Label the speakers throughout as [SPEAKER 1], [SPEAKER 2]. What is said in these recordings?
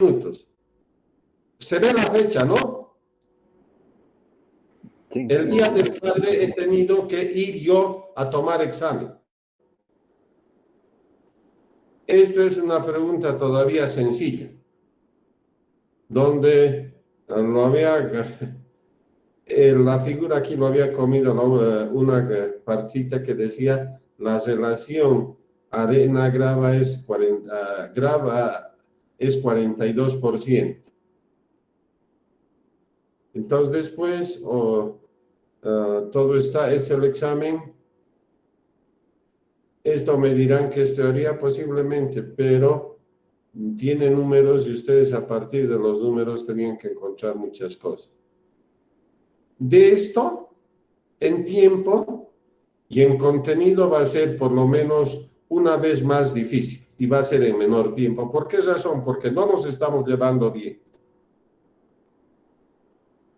[SPEAKER 1] minutos. Se ve la fecha, ¿no?
[SPEAKER 2] Sí.
[SPEAKER 1] El día del padre he tenido que ir yo a tomar examen. Esto es una pregunta todavía sencilla, donde lo había, la figura aquí lo había comido una partita que decía la relación arena-grava es 42%. Entonces después todo está, es el examen. Esto me dirán que es teoría posiblemente, pero tiene números y ustedes a partir de los números tenían que encontrar muchas cosas. De esto, en tiempo y en contenido va a ser por lo menos una vez más difícil y va a ser en menor tiempo. ¿Por qué razón? Porque no nos estamos llevando bien.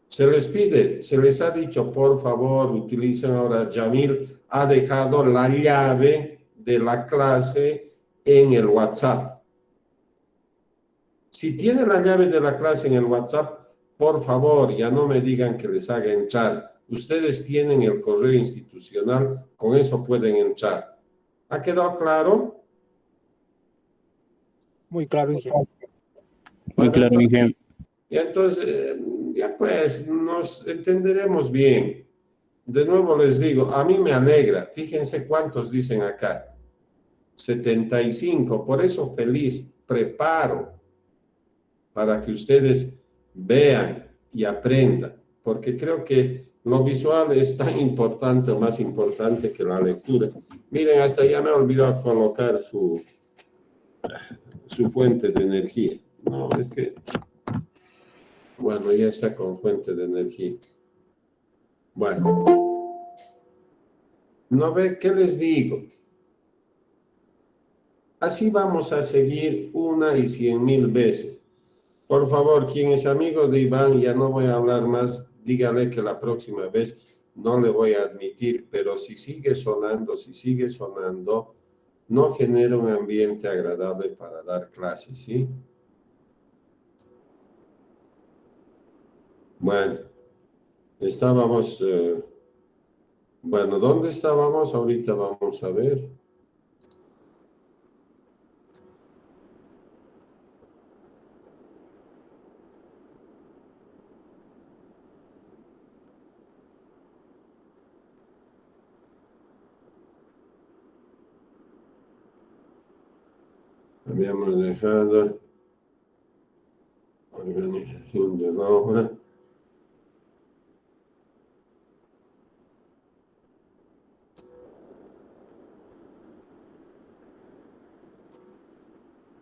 [SPEAKER 1] Se les pide, se les ha dicho, por favor, utilicen ahora, Yamil ha dejado la llave de la clase en el WhatsApp. Si tiene la llave de la clase en el WhatsApp, por favor, ya no me digan que les haga entrar. Ustedes tienen el correo institucional, con eso pueden entrar. ¿Ha quedado claro?
[SPEAKER 3] Muy claro, ingeniero.
[SPEAKER 2] Muy claro, ingeniero.
[SPEAKER 1] Y entonces, ya pues, nos entenderemos bien. De nuevo les digo, a mí me alegra. Fíjense cuántos dicen acá. 75. Por eso feliz. Preparo para que ustedes vean y aprendan. Porque creo que lo visual es tan importante o más importante que la lectura. Miren, hasta ya me he olvidado colocar su fuente de energía. No, es que... Bueno, ya está con fuente de energía. Bueno. ¿No ve qué les digo? Así vamos a seguir 1 y 100,000 veces. Por favor, quien es amigo de Iván, ya no voy a hablar más, dígale que la próxima vez no le voy a admitir, pero si sigue sonando, no genera un ambiente agradable para dar clases, ¿sí? Bueno, estábamos... Bueno, ¿dónde estábamos? Ahorita vamos a ver. Habíamos dejado organización de la obra.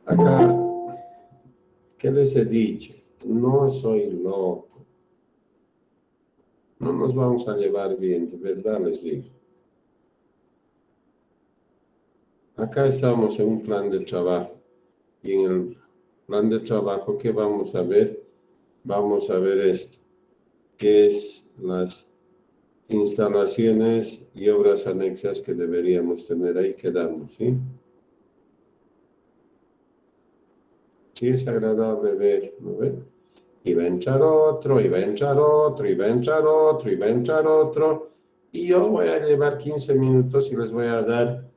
[SPEAKER 1] Acá, ¿qué les he dicho? No soy loco. No nos vamos a llevar bien, de verdad les digo. Acá estamos en un plan de trabajo. Y en el plan de trabajo, ¿qué vamos a ver? Vamos a ver esto, que es las instalaciones y obras anexas que deberíamos tener. Ahí quedamos, ¿sí? Sí es agradable ver, ¿no ven? Y va a entrar otro, y va a entrar otro, y va a entrar otro, y va a entrar otro. Y yo voy a llevar 15 minutos y les voy a dar,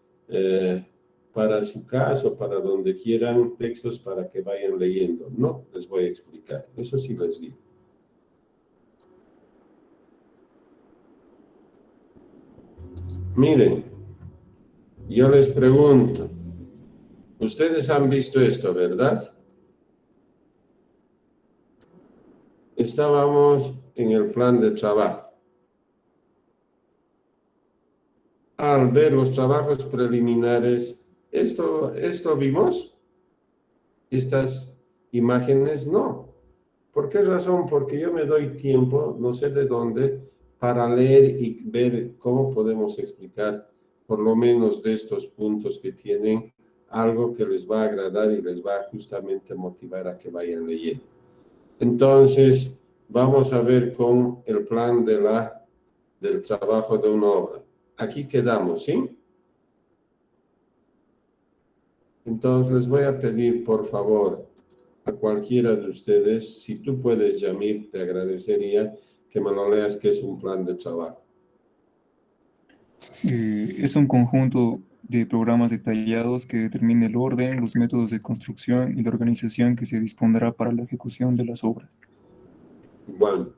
[SPEAKER 1] para su caso, para donde quieran, textos para que vayan leyendo. No les voy a explicar, eso sí les digo. Miren, yo les pregunto, ustedes han visto esto, ¿verdad? Estábamos en el plan de trabajo. Al ver los trabajos preliminares, ¿esto vimos? Estas imágenes no. ¿Por qué razón? Porque yo me doy tiempo, no sé de dónde, para leer y ver cómo podemos explicar por lo menos de estos puntos que tienen algo que les va a agradar y les va a justamente motivar a que vayan leyendo. Entonces, vamos a ver con el plan del trabajo de una obra. Aquí quedamos, ¿sí? Entonces, les voy a pedir, por favor, a cualquiera de ustedes, si tú puedes, Yamir, te agradecería que me lo leas, que es un plan de trabajo.
[SPEAKER 3] Es un conjunto de programas detallados que determina el orden, los métodos de construcción y la organización que se dispondrá para la ejecución de las obras.
[SPEAKER 1] Bueno,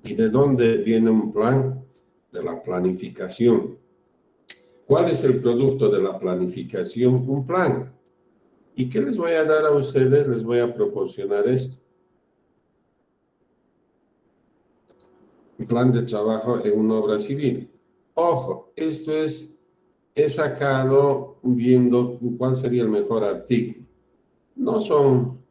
[SPEAKER 1] ¿y de dónde viene un plan? De la planificación. ¿Cuál es el producto de la planificación? Un plan. ¿Y qué les voy a dar a ustedes? Les voy a proporcionar esto. Un plan de trabajo en una obra civil. Ojo, esto he sacado viendo cuál sería el mejor artículo. No son,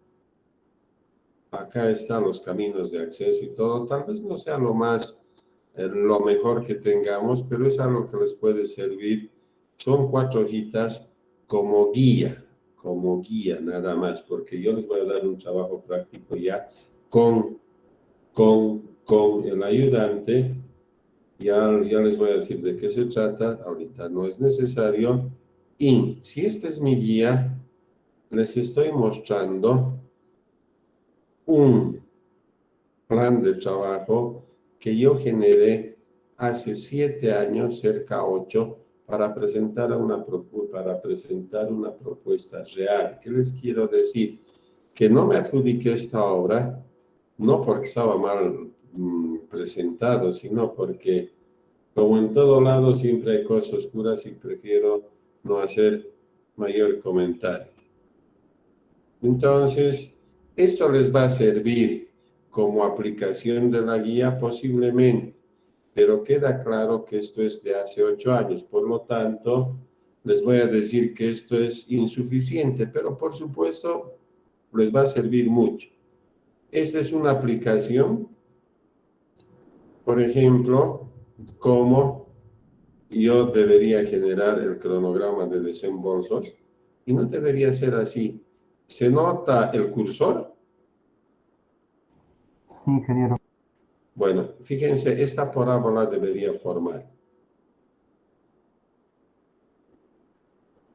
[SPEAKER 1] acá están los caminos de acceso y todo, tal vez no sea lo mejor que tengamos, pero es algo que les puede servir. Son 4 hojitas como guía nada más, porque yo les voy a dar un trabajo práctico ya con el ayudante. Ya les voy a decir de qué se trata, ahorita no es necesario. Y si esta es mi guía, les estoy mostrando un plan de trabajo que yo generé hace 7 años, cerca 8, para presentar una propuesta real. ¿Qué les quiero decir? Que no me adjudiqué esta obra, no porque estaba mal presentado, sino porque, como en todo lado, siempre hay cosas oscuras y prefiero no hacer mayor comentario. Entonces, esto les va a servir como aplicación de la guía posiblemente, pero queda claro que esto es de hace 8 años, por lo tanto, les voy a decir que esto es insuficiente, pero por supuesto, les va a servir mucho. Esta es una aplicación, por ejemplo, cómo yo debería generar el cronograma de desembolsos, y no debería ser así. ¿Se nota el cursor?
[SPEAKER 4] Sí, ingeniero.
[SPEAKER 1] Bueno, fíjense, esta parábola debería formar.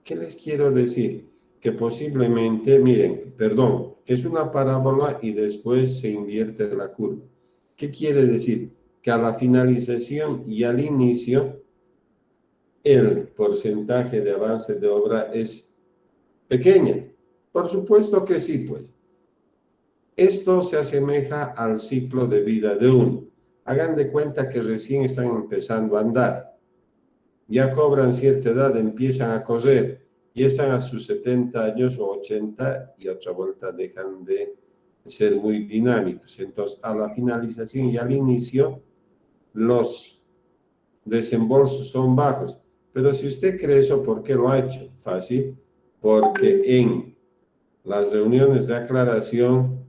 [SPEAKER 1] ¿Qué les quiero decir? Que posiblemente, miren, perdón, es una parábola y después se invierte la curva. ¿Qué quiere decir? Que a la finalización y al inicio, el porcentaje de avance de obra es pequeña. Por supuesto que sí, pues. Esto se asemeja al ciclo de vida de uno. Hagan de cuenta que recién están empezando a andar. Ya cobran cierta edad, empiezan a correr, y están a sus 70 años o 80 y otra vuelta dejan de ser muy dinámicos. Entonces, a la finalización y al inicio, los desembolsos son bajos. Pero si usted cree eso, ¿por qué lo ha hecho? Fácil, porque en las reuniones de aclaración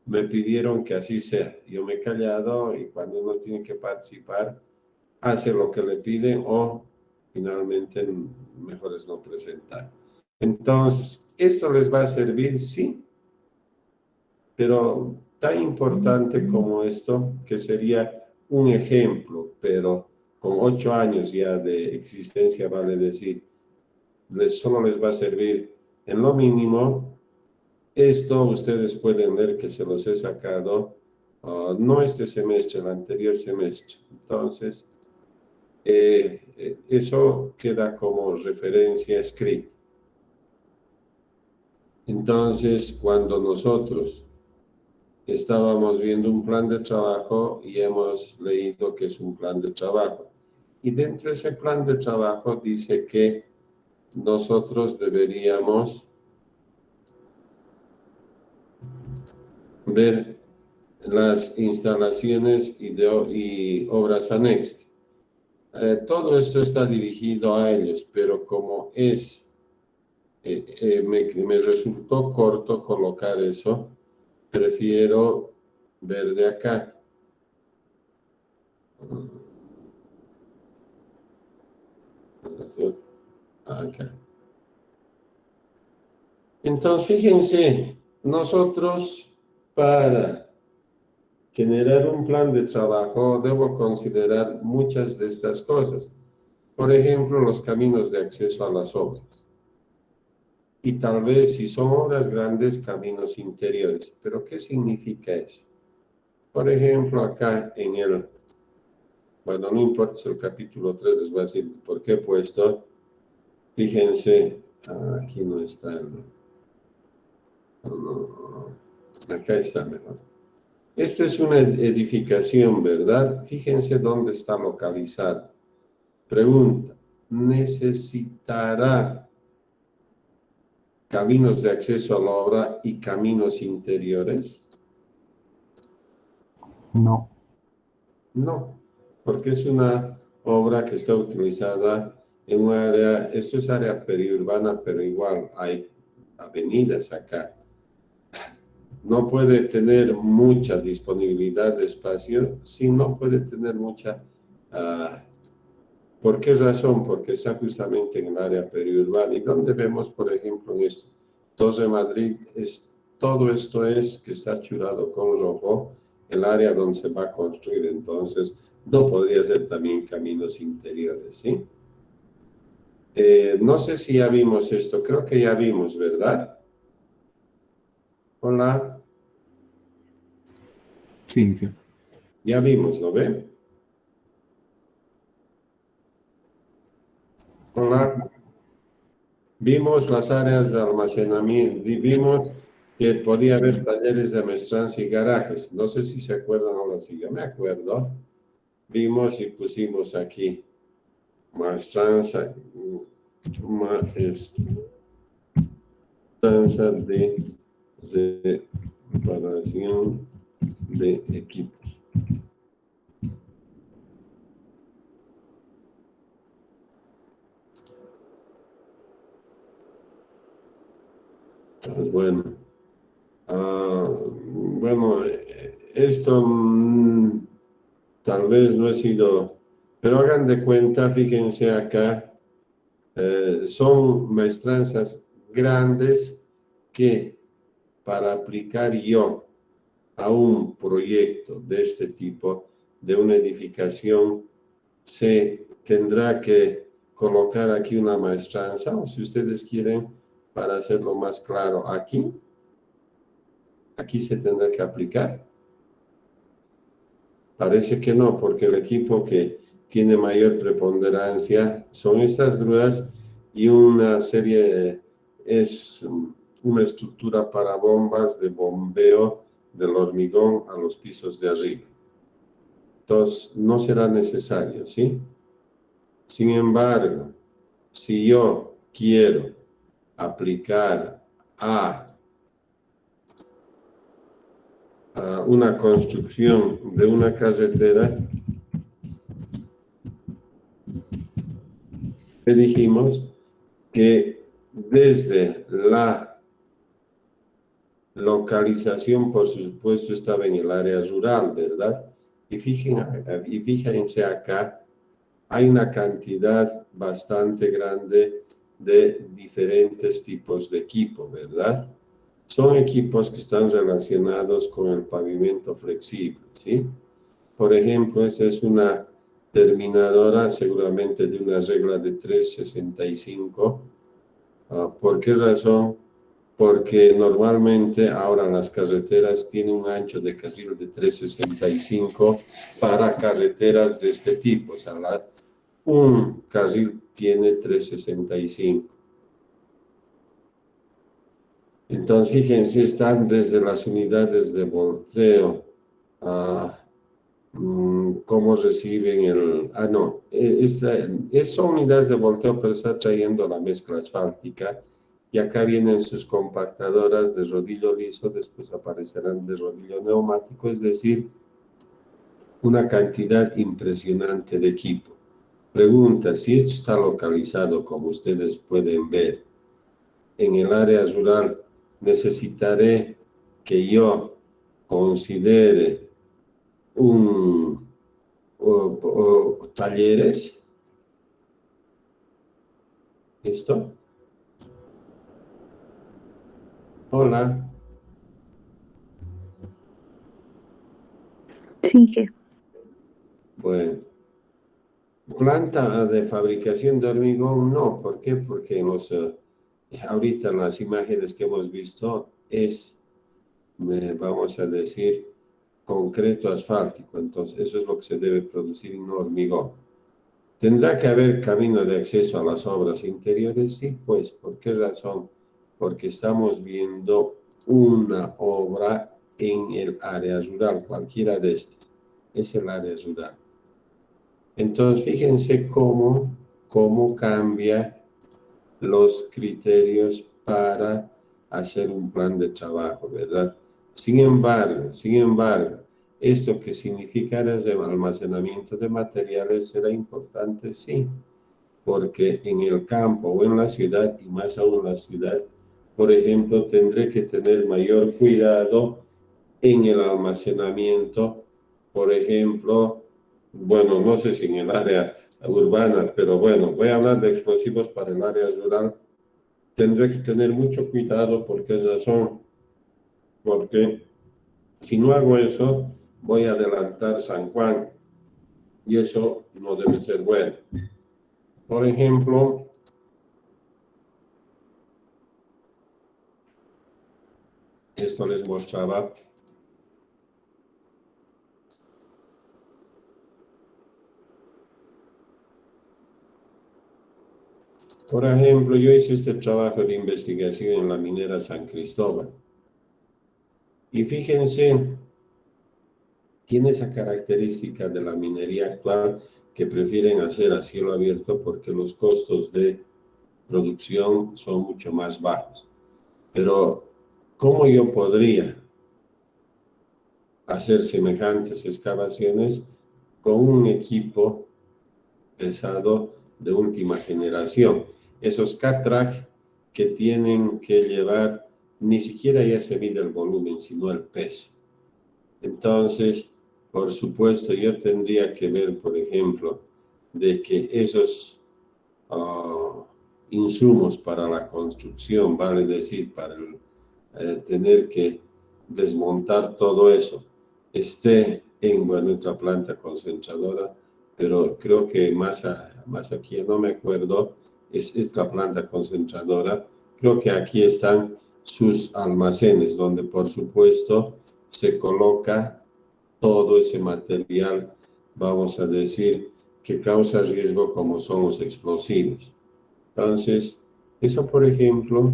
[SPEAKER 1] me pidieron que así sea. Yo me he callado y cuando uno tiene que participar, hace lo que le piden o finalmente mejor es no presentar. Entonces, ¿esto les va a servir? Sí, pero tan importante como esto, que sería un ejemplo, pero con 8 años ya de existencia, vale decir, solo les va a servir en lo mínimo. Esto ustedes pueden ver que se los he sacado, no este semestre, el anterior semestre. Entonces, eso queda como referencia escrita. Entonces, cuando nosotros estábamos viendo un plan de trabajo y hemos leído que es un plan de trabajo, y dentro de ese plan de trabajo dice que nosotros deberíamos ver las instalaciones y obras anexas. Todo esto está dirigido a ellos, pero como me resultó corto colocar eso, prefiero ver de acá. Acá. Entonces, fíjense, nosotros para generar un plan de trabajo debo considerar muchas de estas cosas. Por ejemplo, los caminos de acceso a las obras. y tal vez si son obras grandes, caminos interiores. ¿Pero qué significa eso? Por ejemplo, acá en el, bueno, no importa si el capítulo 3, les voy a decir por qué he puesto. Fíjense, aquí no está acá está mejor. Esta es una edificación, ¿verdad? Fíjense dónde está localizada. Pregunta, ¿necesitará caminos de acceso a la obra y caminos interiores?
[SPEAKER 4] No.
[SPEAKER 1] No, porque es una obra que está utilizada en un área, esto es área periurbana, pero igual hay avenidas acá. No puede tener mucha disponibilidad de espacio, sí, no puede tener mucha. ¿Por qué razón? Porque está justamente en el área periurbana. Y donde vemos, por ejemplo, en esto, 2 de Madrid, todo esto es que está churado con rojo, el área donde se va a construir. Entonces, no podría ser también caminos interiores, ¿sí? No sé si ya vimos esto, creo que ya vimos, ¿verdad? Hola,
[SPEAKER 3] Sí, jefe.
[SPEAKER 1] ya vimos, ¿lo ven? Hola, vimos las áreas de almacenamiento, vimos que podía haber talleres de maestranza y garajes. No sé si se acuerdan ahora, sí, yo me acuerdo. Vimos y pusimos aquí maestranza, maestranza de reparación de equipos. Pues bueno, bueno, esto tal vez no he sido, pero hagan de cuenta, fíjense acá, son maestranzas grandes que para aplicar yo a un proyecto de este tipo, de una edificación, se tendrá que colocar aquí una maestranza, o si ustedes quieren, para hacerlo más claro, aquí se tendrá que aplicar. Parece que no, porque el equipo que tiene mayor preponderancia son estas grúas y una serie, es una estructura para bombas de bombeo del hormigón a los pisos de arriba. Entonces, no será necesario, ¿sí? Sin embargo, si yo quiero aplicar a una construcción de una carretera, le dijimos que desde la localización, por supuesto, estaba en el área rural, ¿verdad? Y fíjense acá, hay una cantidad bastante grande de diferentes tipos de equipo, ¿verdad? Son equipos que están relacionados con el pavimento flexible, ¿sí? Por ejemplo, esta es una terminadora, seguramente de una regla de 365. ¿Por qué razón? Porque normalmente ahora las carreteras tienen un ancho de carril de 365 para carreteras de este tipo. O sea, un carril tiene 365. Entonces, fíjense, están desde las unidades de volteo a cómo reciben no, son unidades de volteo, pero está trayendo la mezcla asfáltica y acá vienen sus compactadoras de rodillo liso, después aparecerán de rodillo neumático, es decir, una cantidad impresionante de equipo. Pregunta, si esto está localizado, como ustedes pueden ver, en el área rural, necesitaré que yo considere o talleres. ¿Listo? Hola.
[SPEAKER 5] Sí, jefe.
[SPEAKER 1] Bueno, planta de fabricación de hormigón, no. ¿Por qué? Porque ahorita en las imágenes que hemos visto es, vamos a decir, concreto asfáltico. Entonces, eso es lo que se debe producir y no hormigón. ¿Tendrá que haber camino de acceso a las obras interiores? Sí, pues, ¿por qué razón? Porque estamos viendo una obra en el área rural, cualquiera de estas. Es el área rural. Entonces, fíjense cómo cambia los criterios para hacer un plan de trabajo, ¿verdad? Sin embargo, esto que significa áreas de almacenamiento de materiales será importante, sí, porque en el campo o en la ciudad, y más aún en la ciudad, por ejemplo, tendré que tener mayor cuidado en el almacenamiento, por ejemplo, bueno, no sé si en el área urbana, pero bueno, voy a hablar de explosivos para el área rural. Tendré que tener mucho cuidado porque es razón, porque si no hago eso, voy a adelantar San Juan y eso no debe ser bueno. Por ejemplo, esto les mostraba. Por ejemplo, yo hice este trabajo de investigación en la minera San Cristóbal. Y fíjense, tiene esa característica de la minería actual que prefieren hacer a cielo abierto porque los costos de producción son mucho más bajos. Pero, ¿cómo yo podría hacer semejantes excavaciones con un equipo pesado de última generación? Esos Catrag que tienen que llevar, ni siquiera ya se mide el volumen, sino el peso. Entonces, por supuesto, yo tendría que ver, por ejemplo, de que esos insumos para la construcción, vale decir, para tener que desmontar todo eso, esté en nuestra planta concentradora, pero creo que más aquí, no me acuerdo, es esta planta concentradora, creo que aquí están sus almacenes, donde por supuesto se coloca todo ese material, vamos a decir, que causa riesgo como son los explosivos. Entonces, eso por ejemplo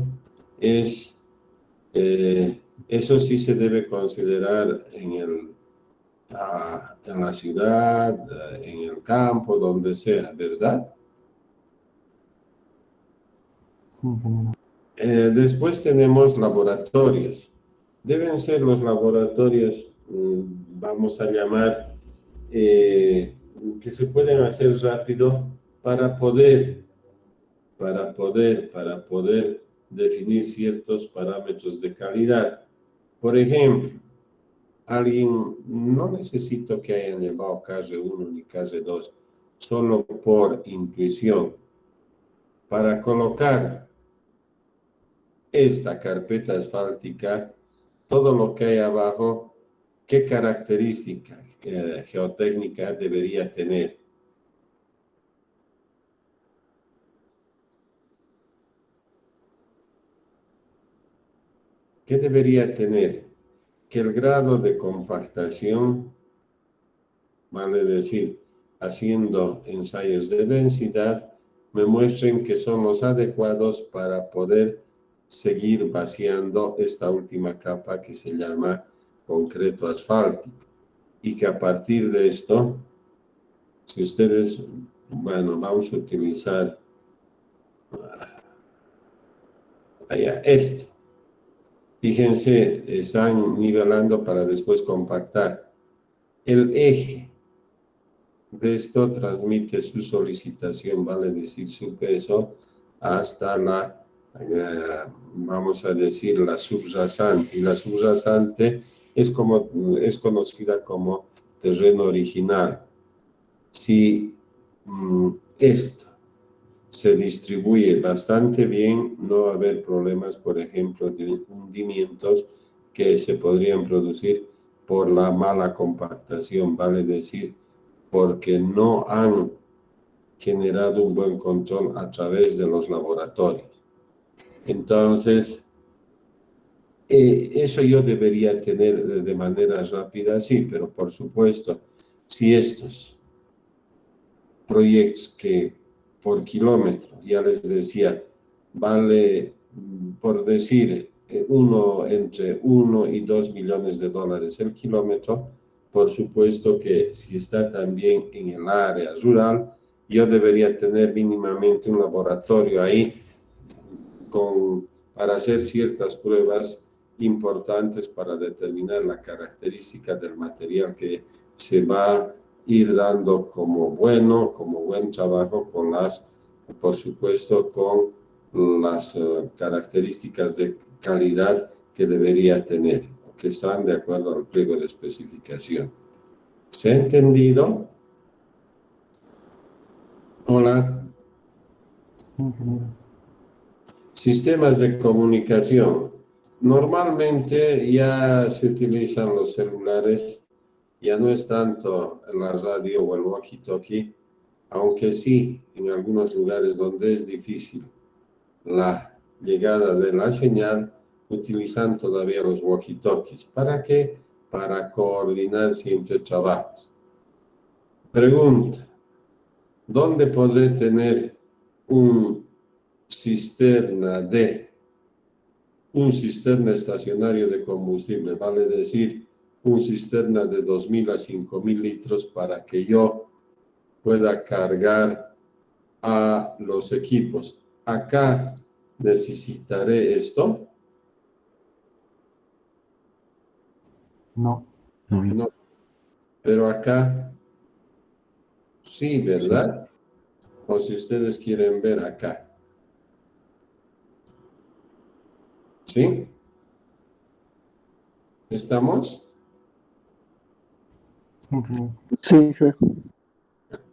[SPEAKER 1] es, eso sí se debe considerar en la ciudad, en el campo, donde sea, ¿verdad?
[SPEAKER 2] Sí, ingeniero.
[SPEAKER 1] Después tenemos laboratorios. Deben ser los laboratorios, vamos a llamar, que se pueden hacer rápido para poder definir ciertos parámetros de calidad. Por ejemplo, no necesito que hayan llevado KR1 ni KR2, solo por intuición, para colocar esta carpeta asfáltica, todo lo que hay abajo, ¿qué característica geotécnica debería tener? ¿Qué debería tener? Que el grado de compactación, vale decir, haciendo ensayos de densidad, me muestren que son los adecuados para poder seguir vaciando esta última capa que se llama concreto asfáltico. Y que a partir de esto, si ustedes, bueno, vamos a utilizar esto. Fíjense, están nivelando para después compactar. El eje de esto transmite su solicitación, vale decir su peso, hasta la, vamos a decir, la subrasante. Y la subrasante es conocida como terreno original. Si esto se distribuye bastante bien, no va a haber problemas, por ejemplo, de hundimientos que se podrían producir por la mala compactación, vale decir, porque no han generado un buen control a través de los laboratorios. Entonces, eso yo debería tener de manera rápida, sí, pero por supuesto, si estos proyectos que por kilómetro, ya les decía, vale, por decir, entre 1 y 2 millones de dólares el kilómetro, por supuesto que si está también en el área rural, yo debería tener mínimamente un laboratorio ahí para hacer ciertas pruebas importantes para determinar la característica del material que se va a ir dando como bueno, como buen trabajo por supuesto, con las características de calidad que debería tener, que están de acuerdo al pliego de especificación. ¿Se ha entendido? Hola.
[SPEAKER 2] Sí, ingeniero.
[SPEAKER 1] Sistemas de comunicación. Normalmente ya se utilizan los celulares, ya no es tanto la radio o el walkie-talkie, aunque sí, en algunos lugares donde es difícil la llegada de la señal, utilizan todavía los walkie-talkies. ¿Para qué? Para coordinar siempre trabajos. Pregunta, ¿dónde podré tener un un cisterna estacionario de combustible, vale decir, un cisterna de 2.000 a 5.000 litros para que yo pueda cargar a los equipos? Acá necesitaré esto.
[SPEAKER 2] No.
[SPEAKER 1] No, pero acá sí, ¿verdad? O si ustedes quieren ver acá. ¿Sí? ¿Estamos?
[SPEAKER 2] Sí, ingeniero.
[SPEAKER 4] Sí,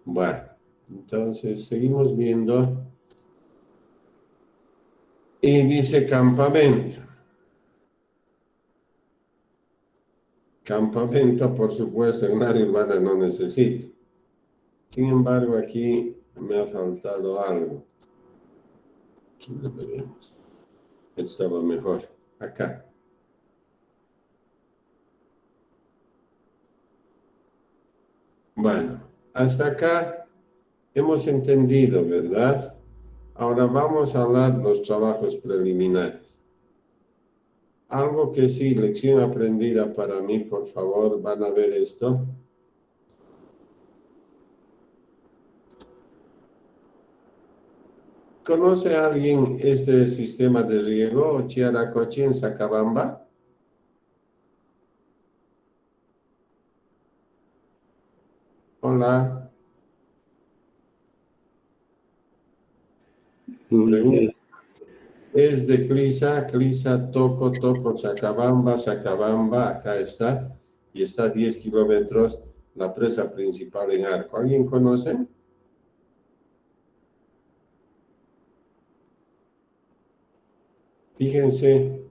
[SPEAKER 1] Bueno, entonces seguimos viendo. Y dice campamento. Campamento, por supuesto, en área urbana no necesito. Sin embargo, aquí me ha faltado algo. Aquí lo veremos. Estaba mejor. Acá. Bueno, hasta acá hemos entendido, ¿verdad? Ahora vamos a hablar de los trabajos preliminares. Algo que sí, lección aprendida para mí, por favor, van a ver esto. ¿Conoce alguien este sistema de riego, Chiaracochi, en Sacabamba? Hola. Pregunta. Es de Clisa, Clisa, Toco, Toco, Sacabamba, Sacabamba, acá está, y está a 10 kilómetros la presa principal en Arco. ¿Alguien conoce? Fíjense,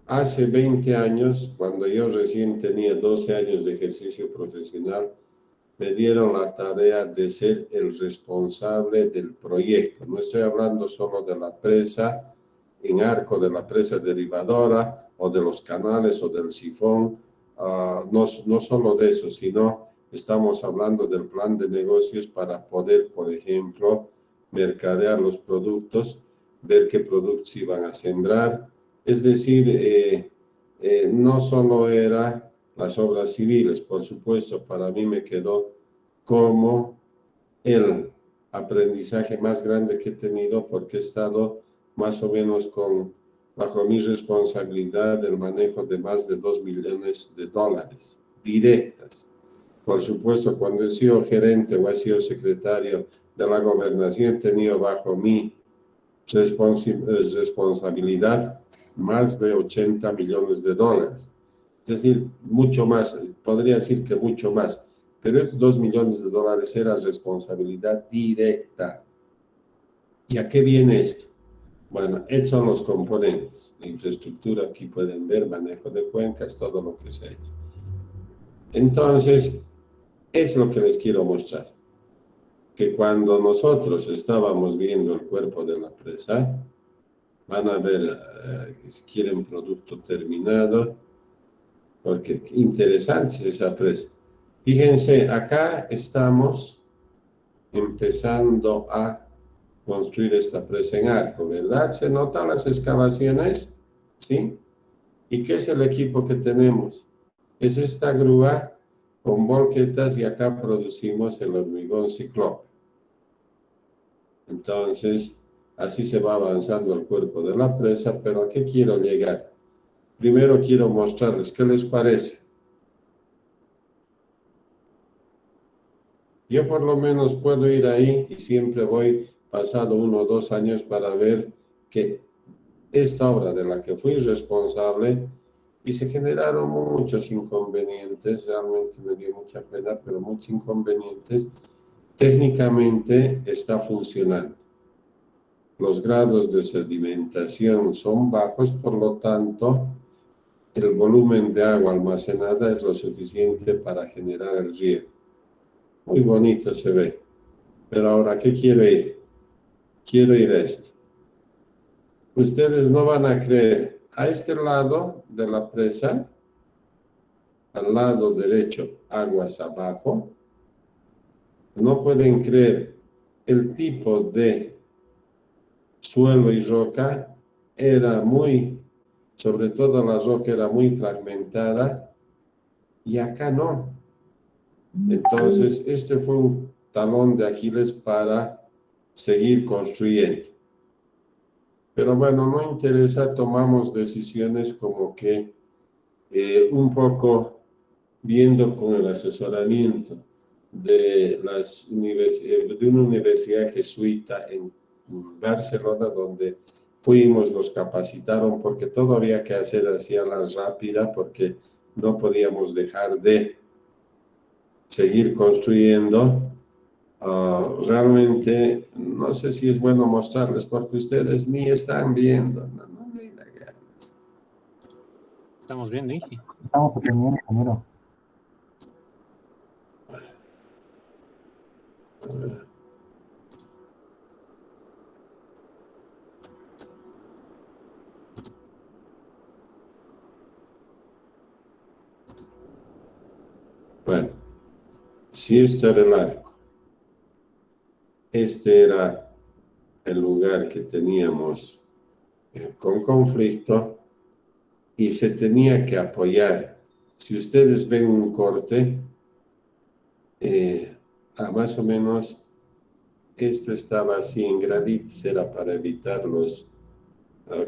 [SPEAKER 1] hace 20 años, cuando yo recién tenía 12 años de ejercicio profesional, me dieron la tarea de ser el responsable del proyecto. No estoy hablando solo de la presa en Arco, de la presa derivadora o de los canales o del sifón, no solo de eso, sino estamos hablando del plan de negocios para poder, por ejemplo, mercadear los productos, ver qué productos iban a sembrar. Es decir, no solo era las obras civiles, por supuesto, para mí me quedó como el aprendizaje más grande que he tenido porque he estado más o menos bajo mi responsabilidad el manejo de más de 2 millones de dólares directas. Por supuesto, cuando he sido gerente o he sido secretario de la gobernación, he tenido bajo mi responsabilidad más de 80 millones de dólares. Es decir, mucho más, podría decir que mucho más, pero estos 2 millones de dólares era responsabilidad directa. ¿Y a qué viene esto? Bueno, estos son los componentes de infraestructura. Aquí pueden ver manejo de cuencas, todo lo que se ha hecho. Entonces, es lo que les quiero mostrar. Que cuando nosotros estábamos viendo el cuerpo de la presa, Van a ver si quieren producto terminado, porque interesante es esa presa. Fíjense, acá estamos empezando a construir esta presa en arco, ¿verdad? ¿Se notan las excavaciones? ¿Sí? ¿Y qué es el equipo que tenemos? Es esta grúa con volquetas y acá producimos el hormigón ciclópeo. Entonces, así se va avanzando el cuerpo de la presa, pero ¿a qué quiero llegar? Primero quiero mostrarles qué les parece. Yo por lo menos puedo ir ahí y siempre voy pasado 1 o 2 años para ver que esta obra de la que fui responsable y se generaron muchos inconvenientes, realmente me dio mucha pena, pero muchos inconvenientes, técnicamente está funcionando. Los grados de sedimentación son bajos, por lo tanto, el volumen de agua almacenada es lo suficiente para generar el riego. Muy bonito se ve. Pero ahora, ¿qué quiero ir? Quiero ir a esto. Ustedes no van a creer. A este lado de la presa, al lado derecho, aguas abajo, no pueden creer el tipo de suelo y roca era muy, sobre todo la roca era muy fragmentada y acá no. Entonces, este fue un talón de Aquiles para seguir construyendo. Pero bueno, no interesa, tomamos decisiones como que un poco viendo con el asesoramiento de una universidad jesuita en Barcelona, donde fuimos, los capacitaron, porque todo había que hacer así a la rápida, porque no podíamos dejar de seguir construyendo. Realmente no sé si es bueno mostrarles porque ustedes ni están viendo. Ni la ganas.
[SPEAKER 4] Estamos viendo, Ingi.
[SPEAKER 2] Estamos aprendiendo, ingeniero.
[SPEAKER 1] Bueno, si este era el arco, este era el lugar que teníamos con conflicto y se tenía que apoyar. Si ustedes ven un corte, más o menos esto estaba así en graditis, era para evitar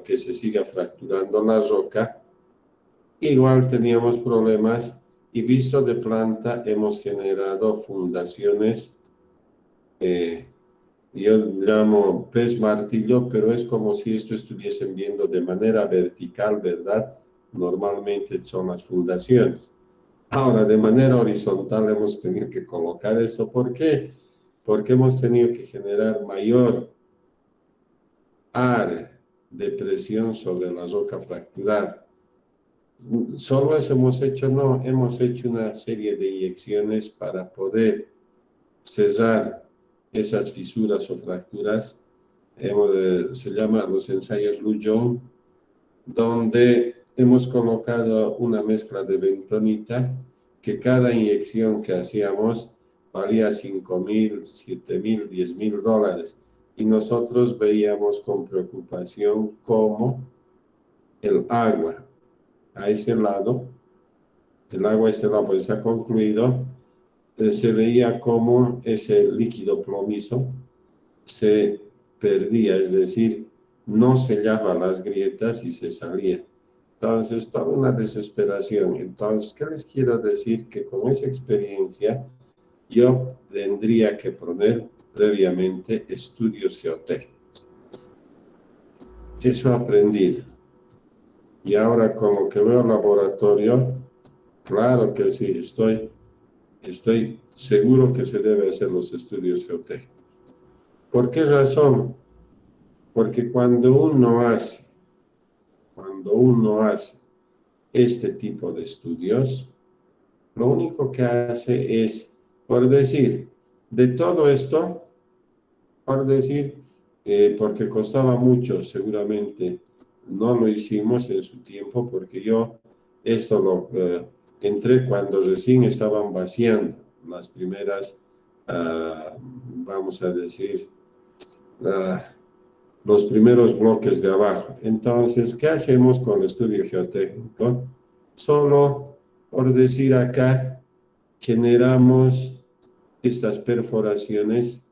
[SPEAKER 1] que se siga fracturando la roca. Igual teníamos problemas y visto de planta hemos generado fundaciones, yo llamo pez martillo, pero es como si esto estuviesen viendo de manera vertical, ¿verdad? Normalmente son las fundaciones. Ahora, de manera horizontal hemos tenido que colocar eso. ¿Por qué? Porque hemos tenido que generar mayor área de presión sobre la roca fracturada. Solo eso hemos hecho, no, hemos hecho una serie de inyecciones para poder cesar esas fisuras o fracturas. Se llama los ensayos Lujon, donde hemos colocado una mezcla de bentonita que cada inyección que hacíamos valía 5,000, 7,000, 10,000 dólares. Y nosotros veíamos con preocupación cómo el agua a ese lado, el agua a ese lado pues está concluido, se veía cómo ese líquido plomizo se perdía, es decir, no sellaba las grietas y se salía. Entonces, toda una desesperación. Entonces, ¿qué les quiero decir? Que con esa experiencia yo tendría que poner previamente estudios geotécnicos. Eso aprendí. Y ahora con lo que veo laboratorio, claro que sí, estoy seguro que se debe hacer los estudios geotécnicos. ¿Por qué razón? Porque cuando uno hace este tipo de estudios, lo único que hace es, por decir, de todo esto, por decir, porque costaba mucho, seguramente. No lo hicimos en su tiempo porque yo esto lo entré cuando recién estaban vaciando las primeras, vamos a decir, ah, los primeros bloques de abajo. Entonces, ¿qué hacemos con el estudio geotécnico? Solo, por decir acá, generamos estas perforaciones,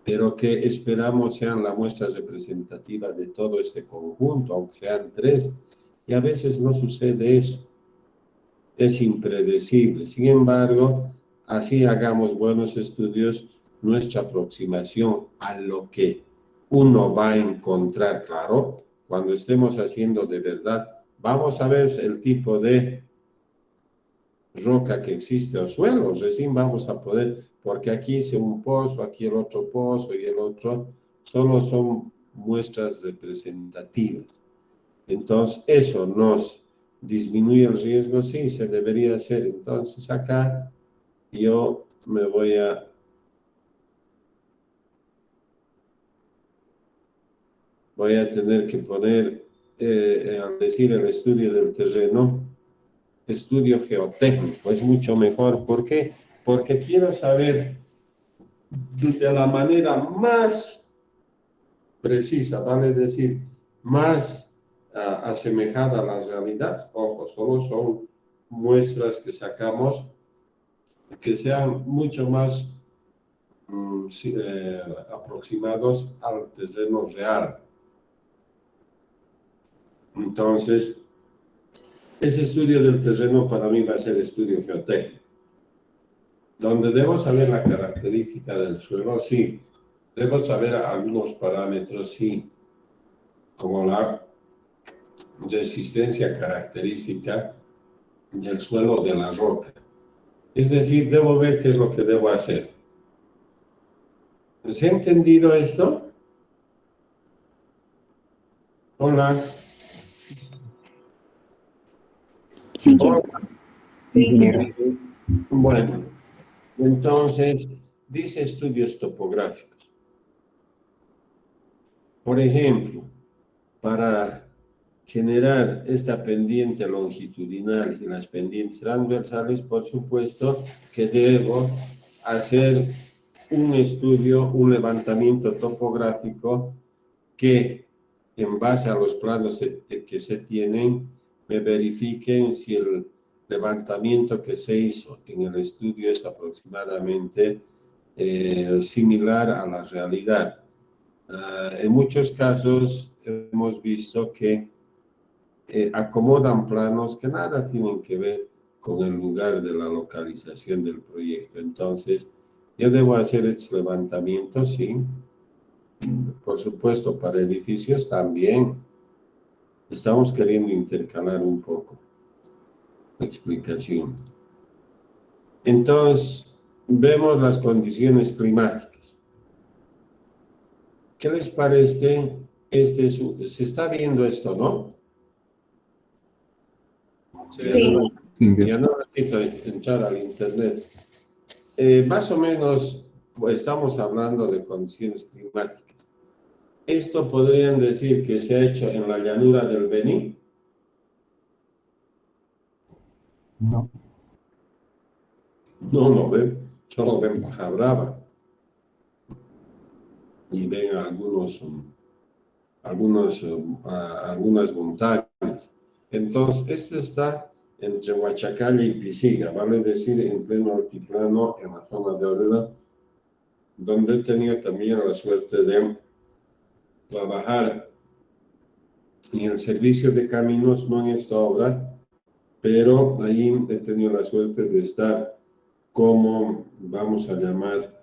[SPEAKER 1] pero que esperamos sean la muestra representativa de todo este conjunto, aunque sean tres. Y a veces no sucede eso, es impredecible. Sin embargo, así hagamos buenos estudios, nuestra aproximación a lo que uno va a encontrar, claro, cuando estemos haciendo de verdad, vamos a ver el tipo de roca que existe o suelo, recién vamos a poder, porque aquí hice un pozo, aquí el otro pozo y el otro, solo son muestras representativas. Entonces, eso nos disminuye el riesgo, sí, se debería hacer. Entonces, acá yo me voy a tener que poner, al decir el estudio del terreno, estudio geotécnico, es mucho mejor. ¿Por qué? Porque quiero saber de la manera más precisa, vale decir, más asemejada a la realidad. Ojo, solo son muestras que sacamos que sean mucho más aproximados al terreno real. Entonces, ese estudio del terreno para mí va a ser estudio geotécnico, donde debo saber la característica del suelo, sí. Debo saber algunos parámetros, sí, como la resistencia característica del suelo o de la roca. Es decir, debo ver qué es lo que debo hacer. ¿Se ha entendido esto? Hola.
[SPEAKER 5] Sí,
[SPEAKER 1] Hola.
[SPEAKER 5] ingeniero.
[SPEAKER 1] Bueno, entonces, dice estudios topográficos. Por ejemplo, para generar esta pendiente longitudinal y las pendientes transversales, por supuesto que debo hacer un estudio, un levantamiento topográfico que, en base a los planos que se tienen, me verifiquen si el levantamiento que se hizo en el estudio es aproximadamente similar a la realidad. En muchos casos hemos visto que acomodan planos que nada tienen que ver con el lugar de la localización del proyecto. Entonces, yo debo hacer estos levantamientos, sí. Por supuesto, para edificios también. Estamos queriendo intercalar un poco la explicación. Entonces, vemos las condiciones climáticas. ¿Qué les parece? Se está viendo esto, ¿no?
[SPEAKER 5] Sí.
[SPEAKER 1] Ya no necesito entrar al internet. Más o menos, pues, estamos hablando de condiciones climáticas. Esto podrían decir que se ha hecho en la llanura del Beni.
[SPEAKER 2] No.
[SPEAKER 1] No lo ven, solo ven Baja Brava y ven algunas montañas. Entonces, esto está entre Huachacalla y Pisiga, vale decir, en pleno altiplano, en la zona de Orela, donde he tenido también la suerte de trabajar en el servicio de caminos, no en esta obra, pero ahí he tenido la suerte de estar como, vamos a llamar,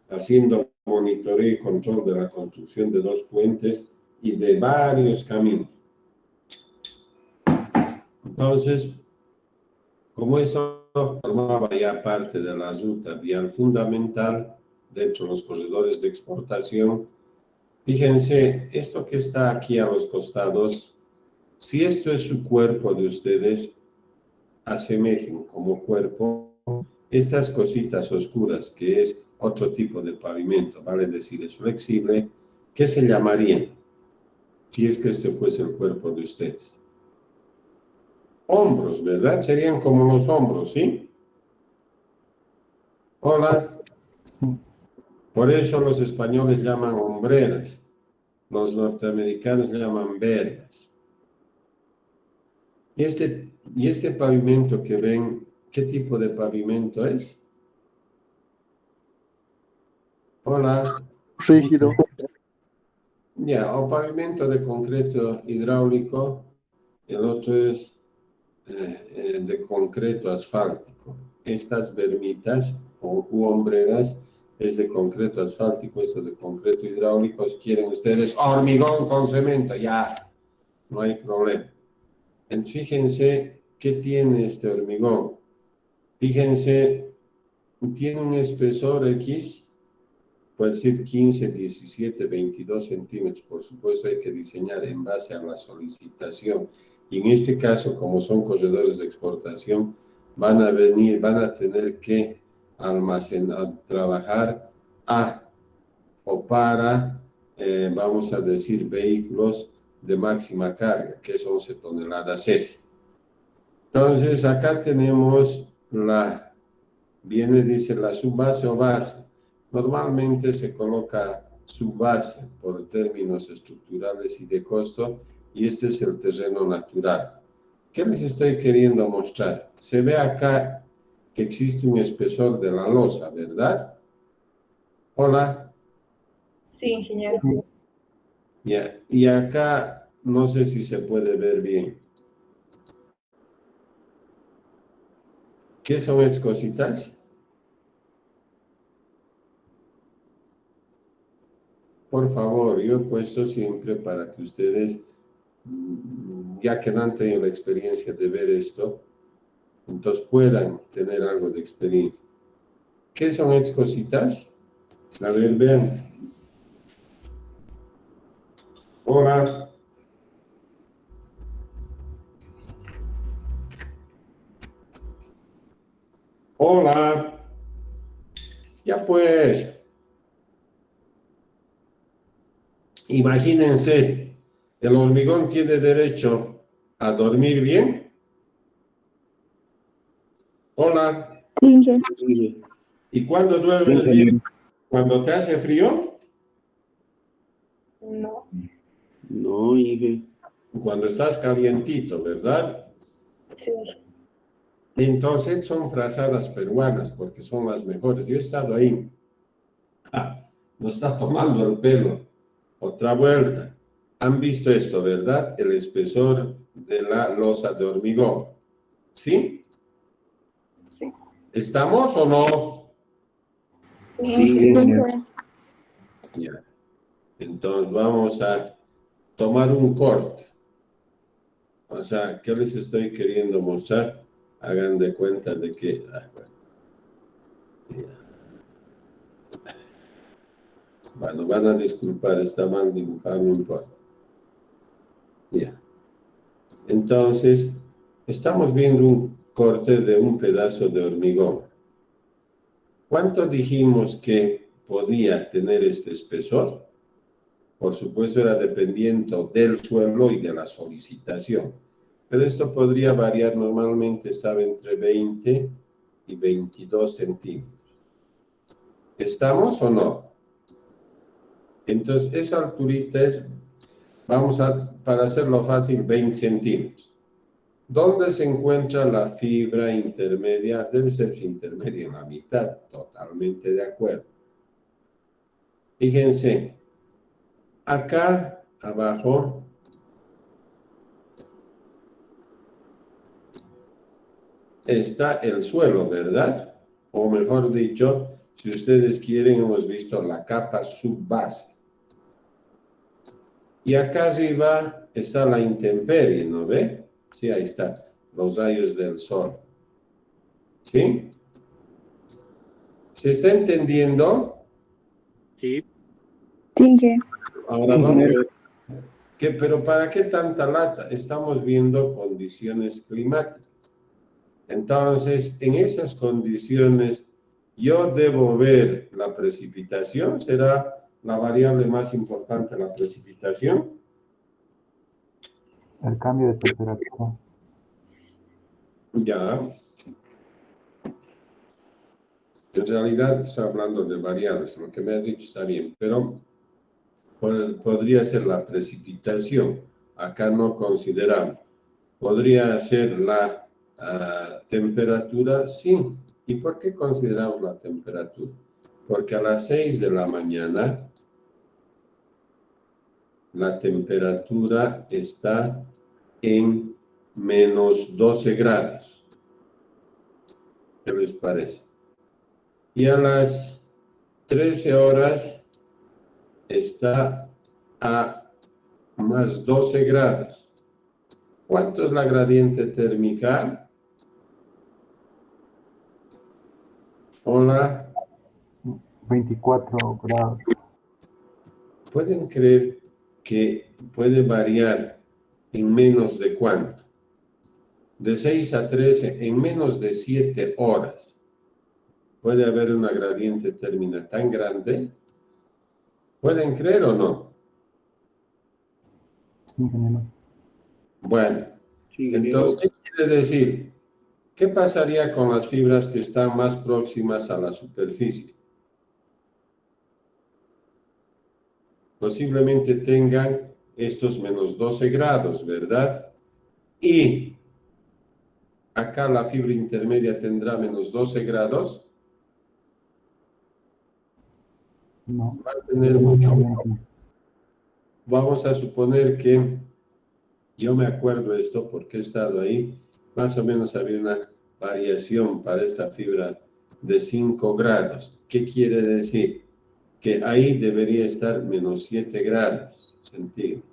[SPEAKER 1] haciendo monitoreo y control de la construcción de 2 puentes y de varios caminos. Entonces, como esto formaba ya parte de la ruta vial fundamental dentro de los corredores de exportación, fíjense, esto que está aquí a los costados, si esto es su cuerpo de ustedes, asemejen como cuerpo estas cositas oscuras, que es otro tipo de pavimento, vale decir, es flexible, ¿qué se llamaría si es que este fuese el cuerpo de ustedes? Hombros, ¿verdad? Serían como los hombros, ¿sí? Hola.
[SPEAKER 2] Sí.
[SPEAKER 1] Por eso los españoles llaman hombreras, los norteamericanos llaman vergas. Y este pavimento que ven, ¿qué tipo de pavimento es? Hola.
[SPEAKER 6] Rígido.
[SPEAKER 1] Ya, o pavimento de concreto hidráulico, el otro es de concreto asfáltico. Estas bermitas u hombreras es de concreto asfáltico, esto de concreto hidráulico. Si quieren ustedes hormigón con cemento, ya, no hay problema. Entonces, fíjense qué tiene este hormigón. Fíjense, tiene un espesor X, puede ser 15, 17, 22 centímetros. Por supuesto, hay que diseñar en base a la solicitación. Y en este caso, como son corredores de exportación, van a tener que almacenar, trabajar o para, vamos a decir, vehículos de máxima carga, que es 11 toneladas eje. Entonces, acá tenemos dice la subbase o base. Normalmente se coloca subbase por términos estructurales y de costo, y este es el terreno natural. ¿Qué les estoy queriendo mostrar? Se ve acá que existe un espesor de la losa, ¿verdad? Hola.
[SPEAKER 5] Sí, ingeniero.
[SPEAKER 1] Ya. Y acá no sé si se puede ver bien. ¿Qué son estas cositas? Por favor, yo he puesto siempre para que ustedes, ya que no han tenido la experiencia de ver esto, entonces puedan tener algo de experiencia. ¿Qué son estas cositas? A ver, vean. Hola. Hola. Ya pues. Imagínense, ¿el hormigón tiene derecho a dormir bien? Hola.
[SPEAKER 5] Sí, ingeniero.
[SPEAKER 1] ¿Y cuándo duermes bien? ¿Cuando te hace frío?
[SPEAKER 5] No.
[SPEAKER 6] No, hija.
[SPEAKER 1] Cuando estás calientito, ¿verdad?
[SPEAKER 5] Sí.
[SPEAKER 1] Entonces son frazadas peruanas porque son las mejores. Yo he estado ahí. Nos está tomando el pelo. Otra vuelta. Han visto esto, ¿verdad? El espesor de la losa de hormigón. ¿Sí?
[SPEAKER 5] Sí.
[SPEAKER 1] ¿Estamos o no?
[SPEAKER 5] Sí,
[SPEAKER 6] Sí,
[SPEAKER 5] ingeniero.
[SPEAKER 1] Ya. Entonces vamos a tomar un corte. O sea, ¿qué les estoy queriendo mostrar? Hagan de cuenta de que... Bueno, van a disculpar, está mal dibujado, no importa. Ya. Entonces, estamos viendo un corte de un pedazo de hormigón. ¿Cuánto dijimos que podía tener este espesor? Por supuesto, era dependiendo del suelo y de la solicitación. Pero esto podría variar, normalmente estaba entre 20 y 22 centímetros. ¿Estamos o no? Entonces, esa alturita es, para hacerlo fácil, 20 centímetros. ¿Dónde se encuentra la fibra intermedia? Debe ser intermedia en la mitad, totalmente de acuerdo. Fíjense, acá abajo está el suelo, ¿verdad? O mejor dicho, si ustedes quieren, hemos visto la capa subbase. Y acá arriba está la intemperie, ¿no ve? Sí, ahí está, los rayos del sol. ¿Sí? ¿Se está entendiendo?
[SPEAKER 4] Sí,
[SPEAKER 5] Sí, ingeniero.
[SPEAKER 1] Ahora vamos a ver. Pero ¿para qué tanta lata? Estamos viendo condiciones climáticas. Entonces, en esas condiciones, yo debo ver la precipitación, será la variable más importante, la precipitación?
[SPEAKER 2] El cambio de temperatura.
[SPEAKER 1] Ya. En realidad está hablando de variables, lo que me has dicho está bien, pero podría ser la precipitación. Acá no consideramos. ¿Podría ser la temperatura? Sí. ¿Y por qué consideramos la temperatura? Porque a las 6 de la mañana la temperatura está en menos 12 grados. ¿Qué les parece? Y a las 13 horas está a más 12 grados. ¿Cuánto es la gradiente térmica? Hola.
[SPEAKER 2] 24 grados.
[SPEAKER 1] ¿Pueden creer que puede variar en menos de cuánto? De 6 a 13, en menos de 7 horas. ¿Puede haber una gradiente térmica tan grande? ¿Pueden creer o no?
[SPEAKER 2] Sí, ingeniero.
[SPEAKER 1] Bueno,
[SPEAKER 6] Sí, ingeniero.
[SPEAKER 1] entonces, ¿qué quiere decir? ¿Qué pasaría con las fibras que están más próximas a la superficie? Posiblemente tengan estos menos 12 grados, ¿verdad? Y acá la fibra intermedia tendrá menos 12 grados.
[SPEAKER 2] No.
[SPEAKER 1] Va a tener mucho.
[SPEAKER 2] Seguramente.
[SPEAKER 1] Vamos a suponer que, yo me acuerdo esto porque he estado ahí, más o menos había una variación para esta fibra de 5 grados. ¿Qué quiere decir? Que ahí debería estar menos 7 grados centígrados.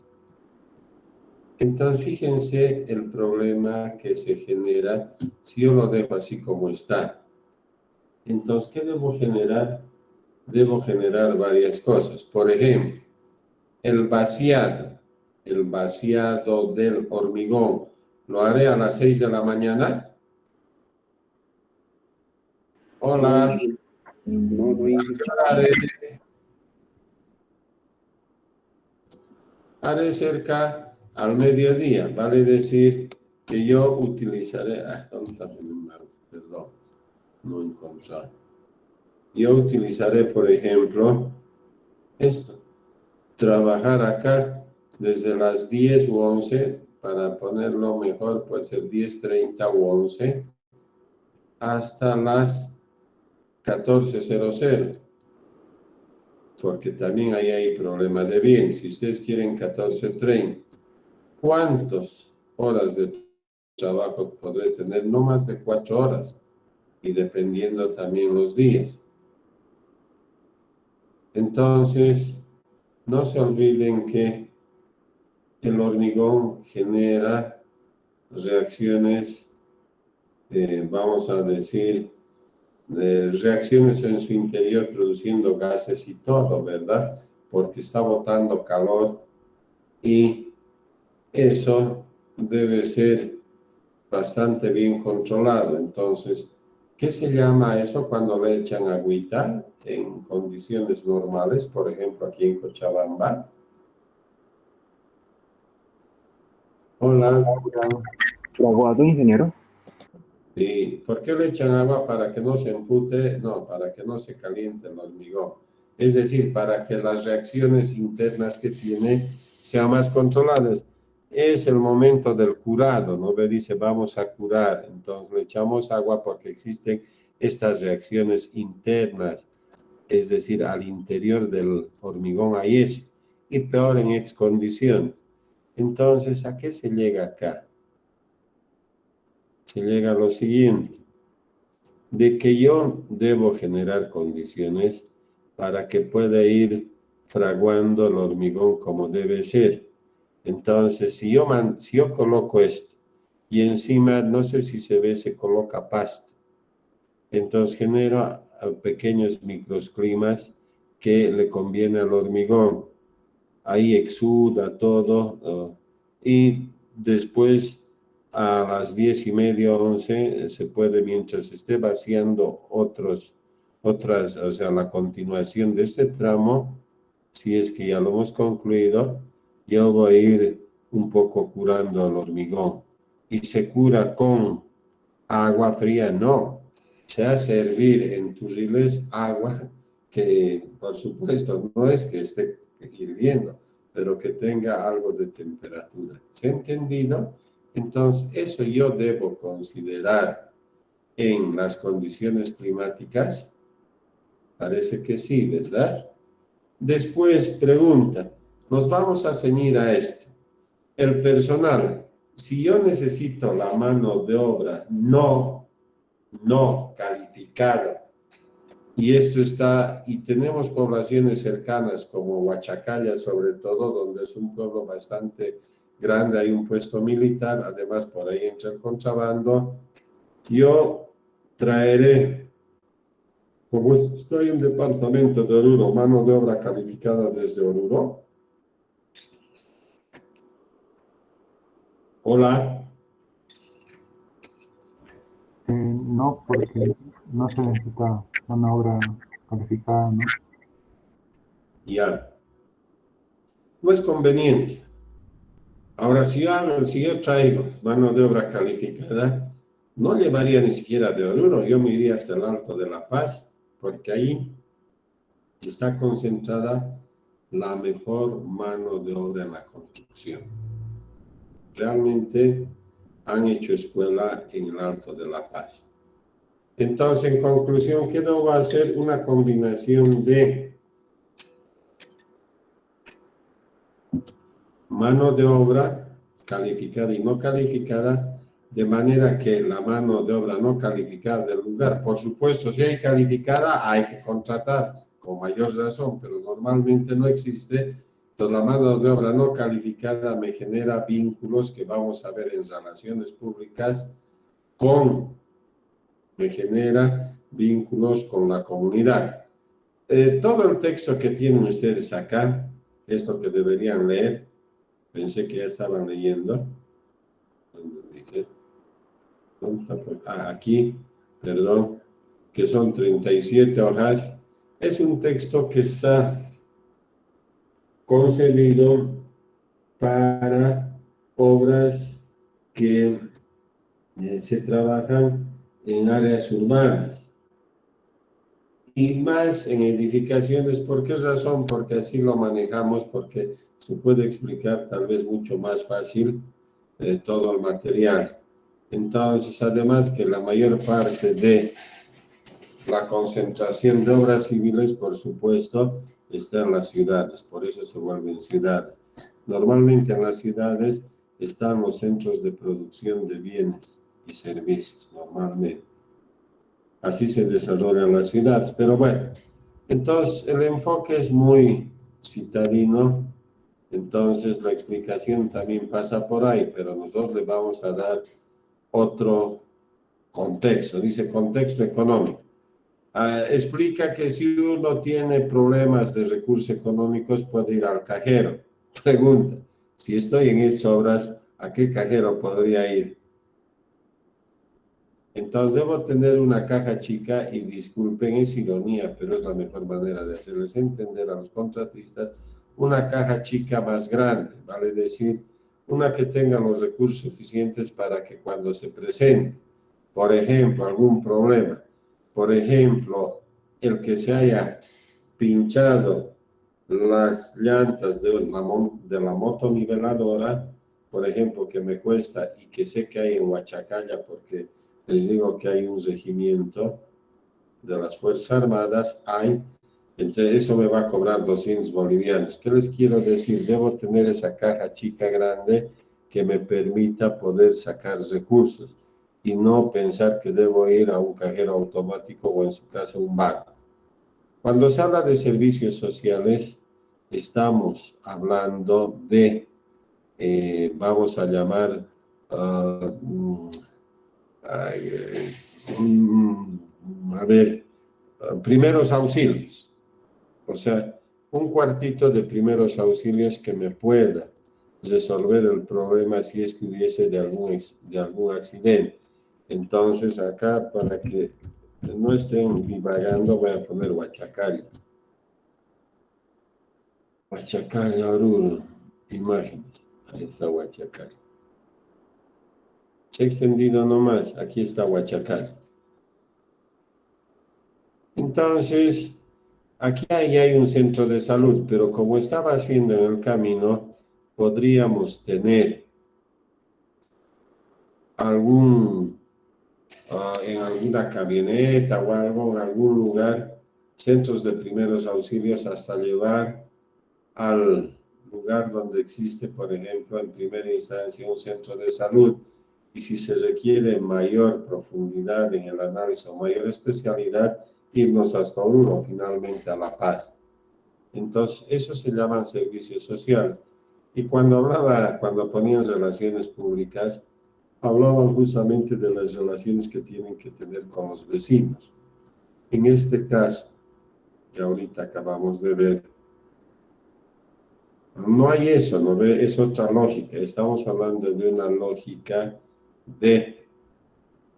[SPEAKER 1] Entonces, fíjense el problema que se genera si yo lo dejo así como está. Entonces, ¿qué debo generar? Debo generar varias cosas. Por ejemplo, el vaciado del hormigón, ¿lo haré a las 6 de la mañana? Hola.
[SPEAKER 6] No, ingeniero.
[SPEAKER 1] Haré cerca al mediodía, vale decir que yo utilizaré, perdón, no encontré. Yo utilizaré, por ejemplo, esto, trabajar acá desde las 10 u 11, para ponerlo mejor, puede ser 10:30 u 11, hasta las 14:00. Porque también ahí hay problema de bien. Si ustedes quieren 14:30, ¿cuántas horas de trabajo podré tener? No más de 4 horas. Y dependiendo también los días. Entonces, no se olviden que el hormigón genera reacciones, vamos a decir, reacciones en su interior produciendo gases y todo, ¿verdad? Porque está botando calor y eso debe ser bastante bien controlado. Entonces, ¿qué se llama eso cuando le echan agüita en condiciones normales? Por ejemplo, aquí en Cochabamba. Hola.
[SPEAKER 7] Fraguado, ingeniero.
[SPEAKER 1] Sí, ¿por qué le echan agua? Para que no se empute, no, para que no se caliente el hormigón. Es decir, para que las reacciones internas que tiene sean más controladas. Es el momento del curado, ¿no? Me dice, vamos a curar. Entonces le echamos agua porque existen estas reacciones internas. Es decir, al interior del hormigón hay eso. Y peor en estas condiciones. Entonces, ¿a qué se llega acá? Se llega a lo siguiente, de que yo debo generar condiciones para que pueda ir fraguando el hormigón como debe ser. Entonces, si yo coloco esto y encima, no sé si se ve, se coloca pasto, entonces genero pequeños microclimas que le conviene al hormigón. Ahí exuda todo y después a las 10:30, 11, se puede, mientras esté vaciando otras, o sea, la continuación de este tramo, si es que ya lo hemos concluido, yo voy a ir un poco curando el hormigón. ¿Y se cura con agua fría? No. Se hace hervir en turriles agua que, por supuesto, no es que esté hirviendo, pero que tenga algo de temperatura. ¿Se ha entendido? Entonces, eso yo debo considerar en las condiciones climáticas. Parece que sí, ¿verdad? Después, pregunta, nos vamos a ceñir a esto. El personal, si yo necesito la mano de obra no calificada, y esto está, y tenemos poblaciones cercanas como Huachacalla, sobre todo, donde es un pueblo bastante grande, hay un puesto militar, además por ahí entra el contrabando, yo traeré, como estoy en departamento de Oruro, mano de obra calificada desde Oruro. Hola.
[SPEAKER 2] No, porque no se necesita una obra calificada, ¿no?
[SPEAKER 1] Ya. No es conveniente. Ahora, si yo traigo mano de obra calificada, no llevaría ni siquiera de Oruro, yo me iría hasta el Alto de La Paz, porque ahí está concentrada la mejor mano de obra en la construcción. Realmente han hecho escuela en el Alto de La Paz. Entonces, en conclusión, ¿qué debo hacer? Una combinación de mano de obra calificada y no calificada, de manera que la mano de obra no calificada del lugar, por supuesto, si hay calificada, hay que contratar con mayor razón, pero normalmente no existe. Entonces, la mano de obra no calificada me genera vínculos que vamos a ver en relaciones públicas me genera vínculos con la comunidad. Todo el texto que tienen ustedes acá, esto que deberían leer, pensé que ya estaban leyendo. Dice, aquí, perdón, que son 37 hojas. Es un texto que está concebido para obras que se trabajan en áreas urbanas y más en edificaciones. ¿Por qué razón? Porque así lo manejamos, porque se puede explicar tal vez mucho más fácil todo el material. Entonces, además que la mayor parte de la concentración de obras civiles, por supuesto, está en las ciudades, por eso se vuelven ciudades. Normalmente en las ciudades están los centros de producción de bienes y servicios, normalmente. Así se desarrollan las ciudades, pero bueno, entonces el enfoque es muy citadino, entonces la explicación también pasa por ahí, pero nosotros le vamos a dar otro contexto, dice contexto económico. Explica que si uno tiene problemas de recursos económicos puede ir al cajero. Pregunta, si estoy en esas obras, ¿a qué cajero podría ir? Entonces debo tener una caja chica y disculpen, es ironía, pero es la mejor manera de hacerles entender a los contratistas una caja chica más grande, vale decir, una que tenga los recursos suficientes para que cuando se presente, por ejemplo, algún problema, por ejemplo, el que se haya pinchado las llantas de la motoniveladora, por ejemplo, que me cuesta y que sé que hay en Huachacalla porque les digo que hay un regimiento de las Fuerzas Armadas, entonces eso me va a cobrar 200 bolivianos. ¿Qué les quiero decir? Debo tener esa caja chica grande que me permita poder sacar recursos y no pensar que debo ir a un cajero automático o en su caso un banco. Cuando se habla de servicios sociales, estamos hablando de, vamos a llamar, primeros auxilios. O sea, un cuartito de primeros auxilios que me pueda resolver el problema si es que hubiese de algún accidente. Entonces, acá, para que no estén divagando, voy a poner Huachacalla. Huachacal, Oruro, imágenes. Ahí está Huachacal. Se ha extendido nomás, aquí está Huachacal. Entonces, aquí hay un centro de salud, pero como estaba haciendo en el camino, podríamos tener en alguna camioneta o algo, en algún lugar, centros de primeros auxilios hasta llevar al lugar donde existe, por ejemplo, en primera instancia un centro de salud, y si se requiere mayor profundidad en el análisis o mayor especialidad, irnos hasta Oruro, finalmente a La Paz. Entonces, eso se llaman servicios sociales. Y cuando ponían relaciones públicas, hablaban justamente de las relaciones que tienen que tener con los vecinos. En este caso, que ahorita acabamos de ver, no hay eso, ¿no ve? Es otra lógica. Estamos hablando de una lógica de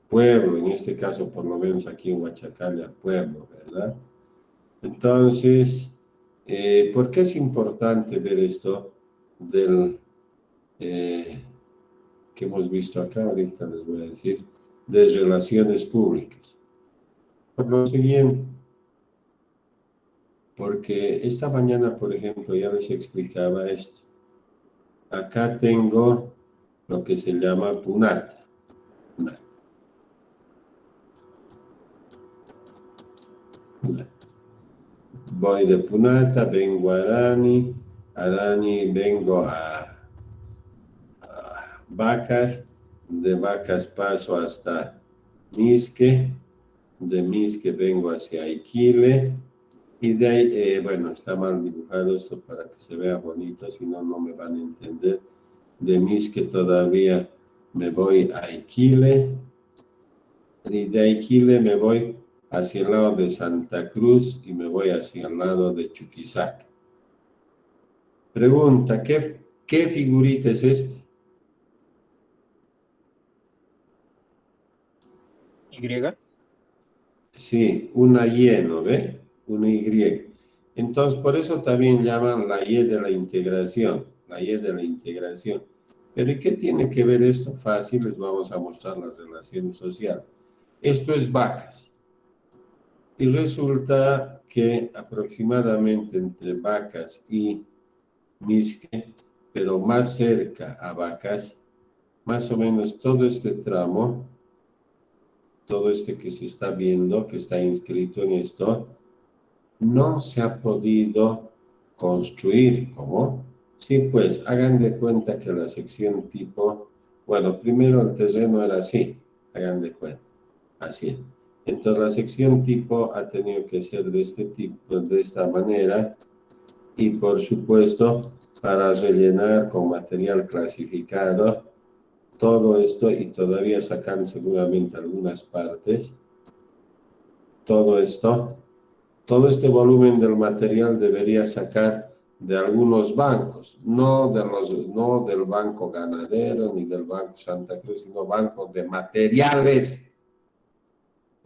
[SPEAKER 1] pueblo, en este caso, por lo menos aquí en Huachacalla, pueblo, ¿verdad? Entonces, ¿por qué es importante ver esto del que hemos visto acá? Ahorita les voy a decir, de relaciones públicas. Por lo siguiente, porque esta mañana, por ejemplo, ya les explicaba esto. Acá tengo lo que se llama Punata. Voy de Punata, vengo a Arani vengo a Vacas, de Vacas paso hasta Misque, de Misque vengo hacia Iquile, y de ahí, bueno, está mal dibujado esto para que se vea bonito, si no, no me van a entender. De Misque todavía me voy a Iquile, y de Iquile me voy hacia el lado de Santa Cruz y me voy hacia el lado de Chuquisaca. Pregunta, ¿qué figurita es esta?
[SPEAKER 4] ¿Y?
[SPEAKER 1] Sí, una Y, ¿no ve? Una Y. Entonces, por eso también llaman la Y de la integración, la Y de la integración. Pero ¿y qué tiene que ver esto? Fácil, les vamos a mostrar las relaciones sociales. Esto es Vacas. Y resulta que aproximadamente entre Vacas y Misque, pero más cerca a Vacas, más o menos todo este tramo, todo este que se está viendo, que está inscrito en esto, no se ha podido construir. ¿Cómo? Sí, pues hagan de cuenta que la sección tipo, bueno, primero el terreno era así, hagan de cuenta, así. Entonces la sección tipo ha tenido que ser de este tipo, de esta manera, y por supuesto para rellenar con material clasificado todo esto, y todavía sacan seguramente algunas partes, todo esto, todo este volumen del material debería sacar de algunos bancos, no del Banco Ganadero ni del Banco Santa Cruz, sino bancos de materiales.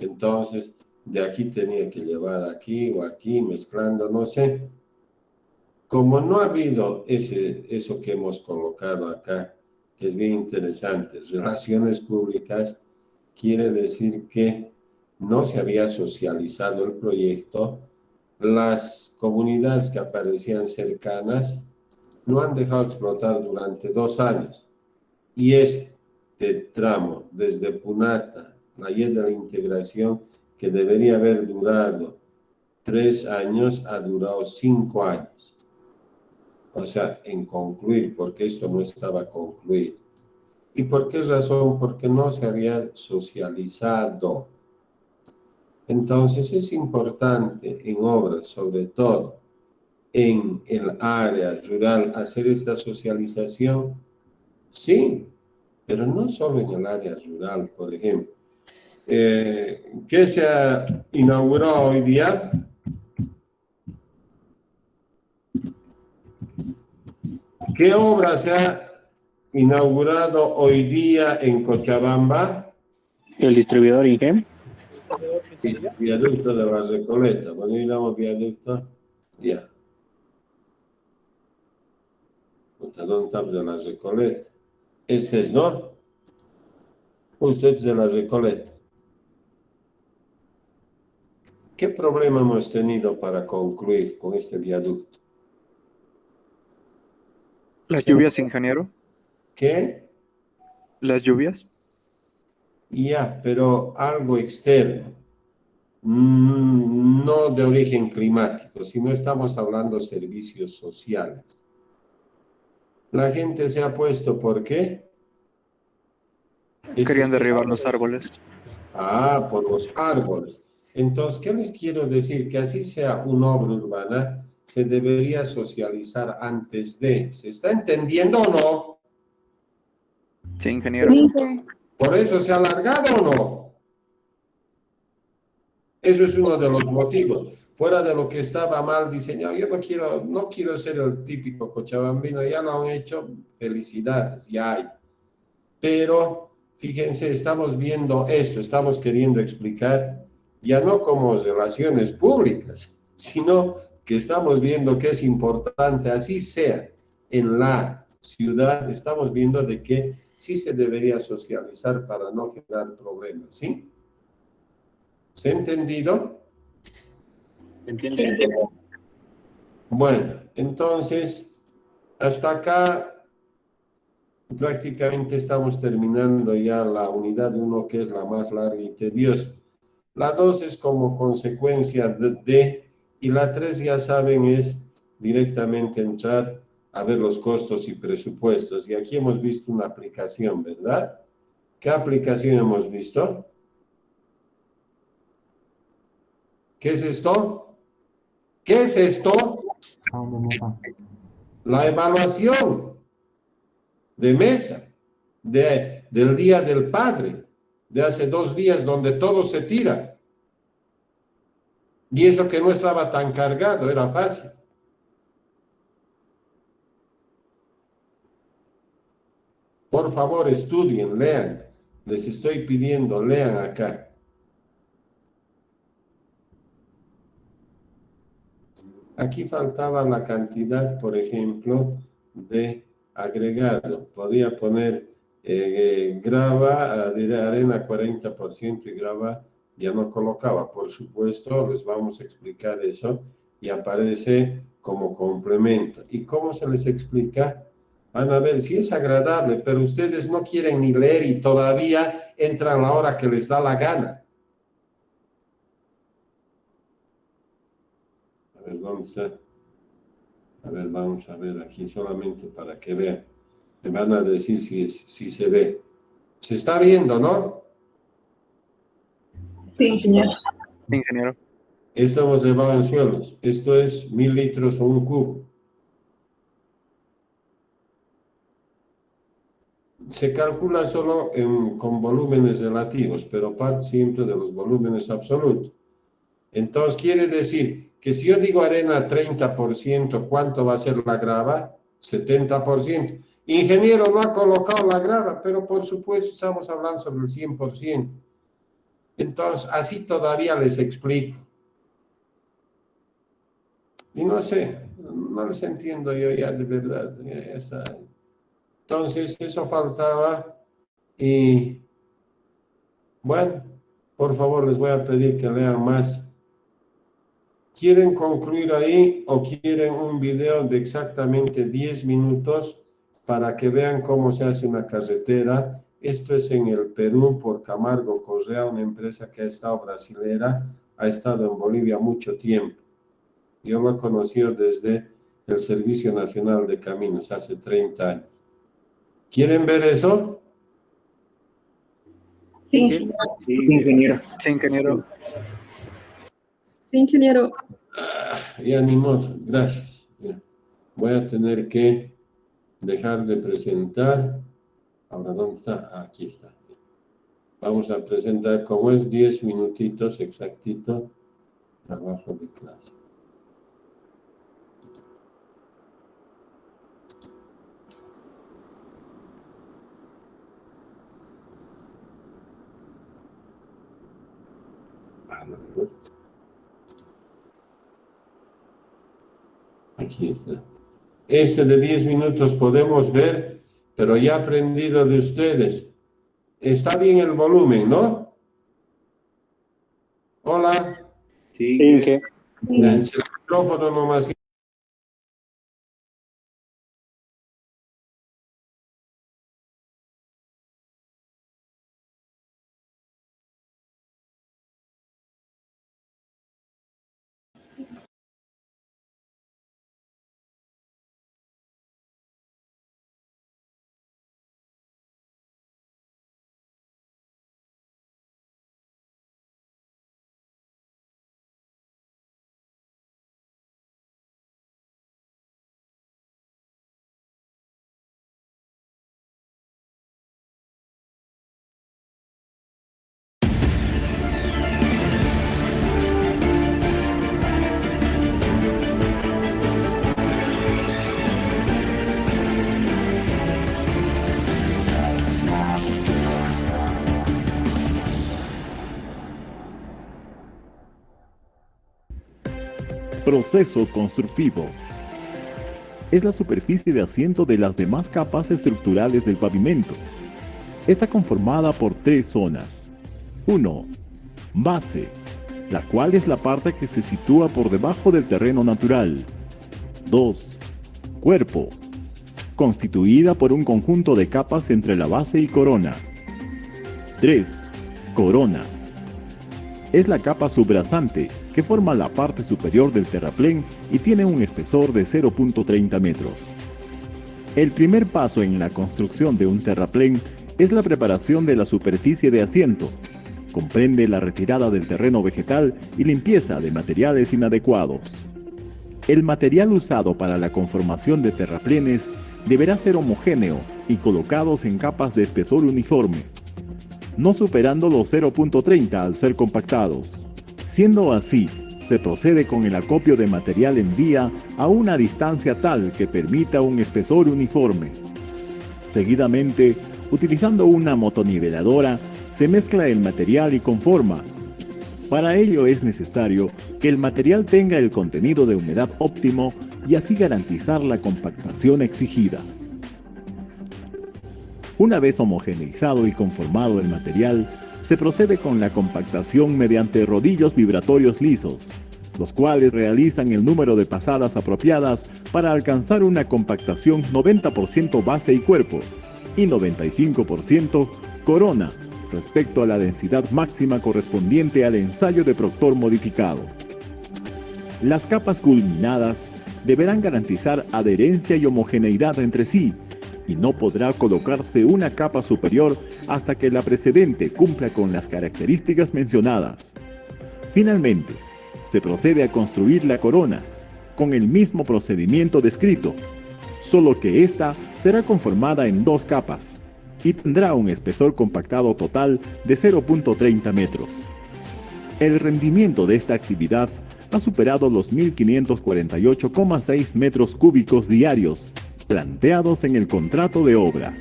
[SPEAKER 1] Entonces, de aquí tenía que llevar aquí o aquí, mezclando, no sé. Como no ha habido eso que hemos colocado acá, que es bien interesante, relaciones públicas, quiere decir que no se había socializado el proyecto, las comunidades que aparecían cercanas no han dejado explotar durante 2 años. Y este tramo, desde Punata, la Y de la integración, que debería haber durado 3 años, ha durado 5 años. O sea, en concluir, porque esto no estaba concluido. ¿Y por qué razón? Porque no se había socializado. Entonces es importante en obras, sobre todo en el área rural, hacer esta socialización, sí, pero no solo en el área rural, por ejemplo. ¿Qué se ha inaugurado hoy día? ¿Qué obra se ha inaugurado hoy día en Cochabamba?
[SPEAKER 7] ¿El distribuidor IGEM?
[SPEAKER 1] El viaducto de la Recoleta. Bueno, digamos viaducto, ya. ¿Dónde está de la Recoleta? Este es, ¿no? Usted es de la Recoleta. ¿Qué problema hemos tenido para concluir con este viaducto?
[SPEAKER 8] Las
[SPEAKER 1] Sí.
[SPEAKER 8] lluvias, ingeniero.
[SPEAKER 1] ¿Qué?
[SPEAKER 8] Las lluvias.
[SPEAKER 1] Ya, pero algo externo. No de origen climático, sino estamos hablando de servicios sociales. La gente se ha puesto, ¿por qué?
[SPEAKER 8] Querían
[SPEAKER 1] Estos-
[SPEAKER 8] derribar los árboles.
[SPEAKER 1] por los árboles. Entonces, ¿qué les quiero decir? Que así sea una obra urbana, se debería socializar antes de. ¿Se está entendiendo o no?
[SPEAKER 8] Sí, ingeniero.
[SPEAKER 5] Sí, sí.
[SPEAKER 1] ¿Por eso se ha alargado o no? Eso es uno de los motivos. Fuera de lo que estaba mal diseñado, yo no quiero ser el típico cochabambino, ya lo han hecho, felicidades, ya hay. Pero fíjense, estamos viendo esto, estamos queriendo explicar ya no como relaciones públicas, sino que estamos viendo que es importante, así sea en la ciudad, estamos viendo de que sí se debería socializar para no generar problemas, ¿sí? ¿Se ha entendido?
[SPEAKER 4] ¿Entiende?
[SPEAKER 1] Bueno, entonces, hasta acá prácticamente estamos terminando ya la unidad 1, que es la más larga y tediosa. La 2 es como consecuencia y la 3 ya saben es directamente entrar a ver los costos y presupuestos. Y aquí hemos visto una aplicación, ¿verdad? ¿Qué aplicación hemos visto? ¿Qué es esto? ¿Qué es esto?
[SPEAKER 2] Examen de mesa.
[SPEAKER 1] La evaluación de mesa del Día del Padre, de hace 2 días, donde todo se tira. Y eso que no estaba tan cargado, era fácil. Por favor, estudien, lean. Les estoy pidiendo, lean acá. Aquí faltaba la cantidad, por ejemplo, de agregado. Podía poner grava, arena 40% y grava ya no colocaba. Por supuesto, les vamos a explicar eso y aparece como complemento. ¿Y cómo se les explica? Van a ver si es agradable, pero ustedes no quieren ni leer y todavía entran a la hora que les da la gana. A ver, ¿dónde está? A ver, vamos a ver aquí solamente para que vean. Me van a decir si se ve. Se está viendo, ¿no?
[SPEAKER 5] Sí, ingeniero.
[SPEAKER 8] Ingeniero.
[SPEAKER 1] Esto hemos elevado en suelos. Esto es 1000 litros o un cubo. Se calcula solo con volúmenes relativos, pero parte siempre de los volúmenes absolutos. Entonces, quiere decir que si yo digo arena 30%, ¿cuánto va a ser la grava? 70%. Ingeniero, no ha colocado la grava, pero por supuesto estamos hablando sobre el 100%. Entonces, así todavía les explico. Y no sé, no les entiendo yo ya de verdad. Ya está. Entonces, eso faltaba. Y bueno, por favor, les voy a pedir que lean más. ¿Quieren concluir ahí o quieren un video de exactamente 10 minutos para que vean cómo se hace una carretera? Esto es en el Perú por Camargo Correa, una empresa que ha estado brasilera, ha estado en Bolivia mucho tiempo. Yo lo he conocido desde el Servicio Nacional de Caminos hace 30 años. ¿Quieren ver eso?
[SPEAKER 5] Sí,
[SPEAKER 6] Sí, ingeniero.
[SPEAKER 8] Sí, ingeniero.
[SPEAKER 5] sí, ingeniero.
[SPEAKER 1] Ya ni modo, gracias. Ya. Voy a tener que dejar de presentar. Ahora, ¿dónde está? Ah, aquí está. Vamos a presentar, como es 10 minutitos exactito, trabajo de clase. Aquí está. Este de 10 minutos podemos ver, pero ya he aprendido de ustedes. Está bien el volumen, ¿no? Hola.
[SPEAKER 6] Sí,
[SPEAKER 7] Sí, sí.
[SPEAKER 1] El micrófono nomás.
[SPEAKER 9] Proceso constructivo. Es la superficie de asiento de las demás capas estructurales del pavimento. Está conformada por 3 zonas. 1. Base, la cual es la parte que se sitúa por debajo del terreno natural. 2. Cuerpo, constituida por un conjunto de capas entre la base y corona. 3. Corona. Es la capa subrasante que forma la parte superior del terraplén y tiene un espesor de 0.30 metros. El primer paso en la construcción de un terraplén es la preparación de la superficie de asiento. Comprende la retirada del terreno vegetal y limpieza de materiales inadecuados. El material usado para la conformación de terraplenes deberá ser homogéneo y colocados en capas de espesor uniforme, no superando los 0.30 al ser compactados. Siendo así, se procede con el acopio de material en vía a una distancia tal que permita un espesor uniforme. Seguidamente, utilizando una motoniveladora, se mezcla el material y conforma. Para ello es necesario que el material tenga el contenido de humedad óptimo y así garantizar la compactación exigida. Una vez homogeneizado y conformado el material, se procede con la compactación mediante rodillos vibratorios lisos, los cuales realizan el número de pasadas apropiadas para alcanzar una compactación 90% base y cuerpo y 95% corona respecto a la densidad máxima correspondiente al ensayo de Proctor modificado. Las capas culminadas deberán garantizar adherencia y homogeneidad entre sí, y no podrá colocarse una capa superior hasta que la precedente cumpla con las características mencionadas. Finalmente, se procede a construir la corona, con el mismo procedimiento descrito, solo que ésta será conformada en 2 capas y tendrá un espesor compactado total de 0.30 metros. El rendimiento de esta actividad ha superado los 1.548,6 metros cúbicos diarios, planteados en el contrato de obra.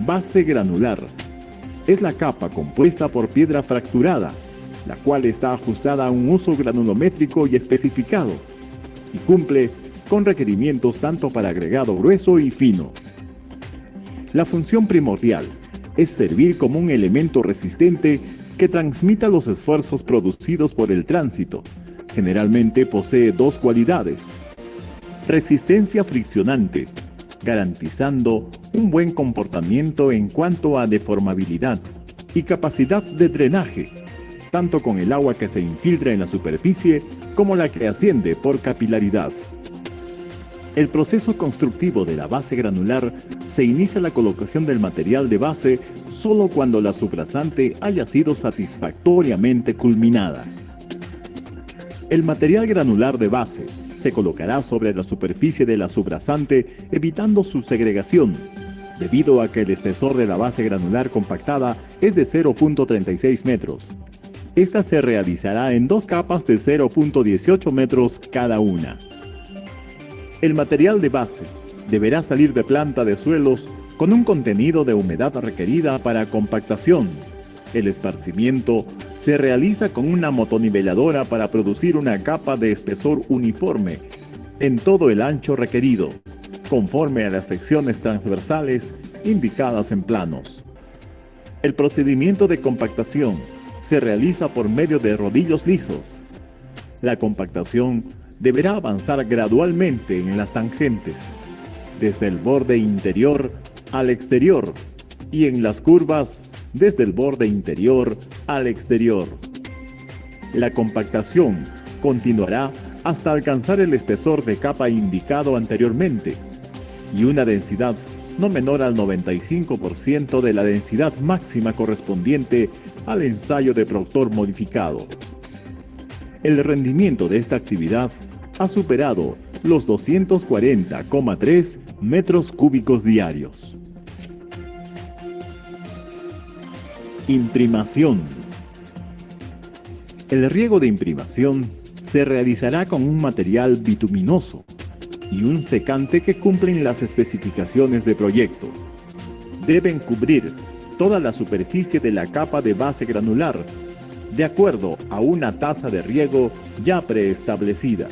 [SPEAKER 9] Base granular. Es la capa compuesta por piedra fracturada, la cual está ajustada a un uso granulométrico y especificado, y cumple con requerimientos tanto para agregado grueso y fino. La función primordial es servir como un elemento resistente que transmita los esfuerzos producidos por el tránsito. Generalmente posee 2 cualidades: resistencia friccionante, garantizando un buen comportamiento en cuanto a deformabilidad, y capacidad de drenaje, tanto con el agua que se infiltra en la superficie como la que asciende por capilaridad. El proceso constructivo de la base granular se inicia la colocación del material de base solo cuando la subrasante haya sido satisfactoriamente culminada. El material granular de base se colocará sobre la superficie de la subrasante evitando su segregación, debido a que el espesor de la base granular compactada es de 0.36 metros. Esta se realizará en 2 capas de 0.18 metros cada una. El material de base deberá salir de planta de suelos con un contenido de humedad requerida para compactación. El esparcimiento se realiza con una motoniveladora para producir una capa de espesor uniforme en todo el ancho requerido, conforme a las secciones transversales indicadas en planos. El procedimiento de compactación se realiza por medio de rodillos lisos. La compactación deberá avanzar gradualmente en las tangentes, desde el borde interior al exterior y en las curvas desde el borde interior al exterior. La compactación continuará hasta alcanzar el espesor de capa indicado anteriormente y una densidad no menor al 95% de la densidad máxima correspondiente al ensayo de Proctor modificado. El rendimiento de esta actividad ha superado los 240,3 metros cúbicos diarios. Imprimación. El riego de imprimación se realizará con un material bituminoso y un secante que cumplen las especificaciones de proyecto. Deben cubrir toda la superficie de la capa de base granular, de acuerdo a una tasa de riego ya preestablecida.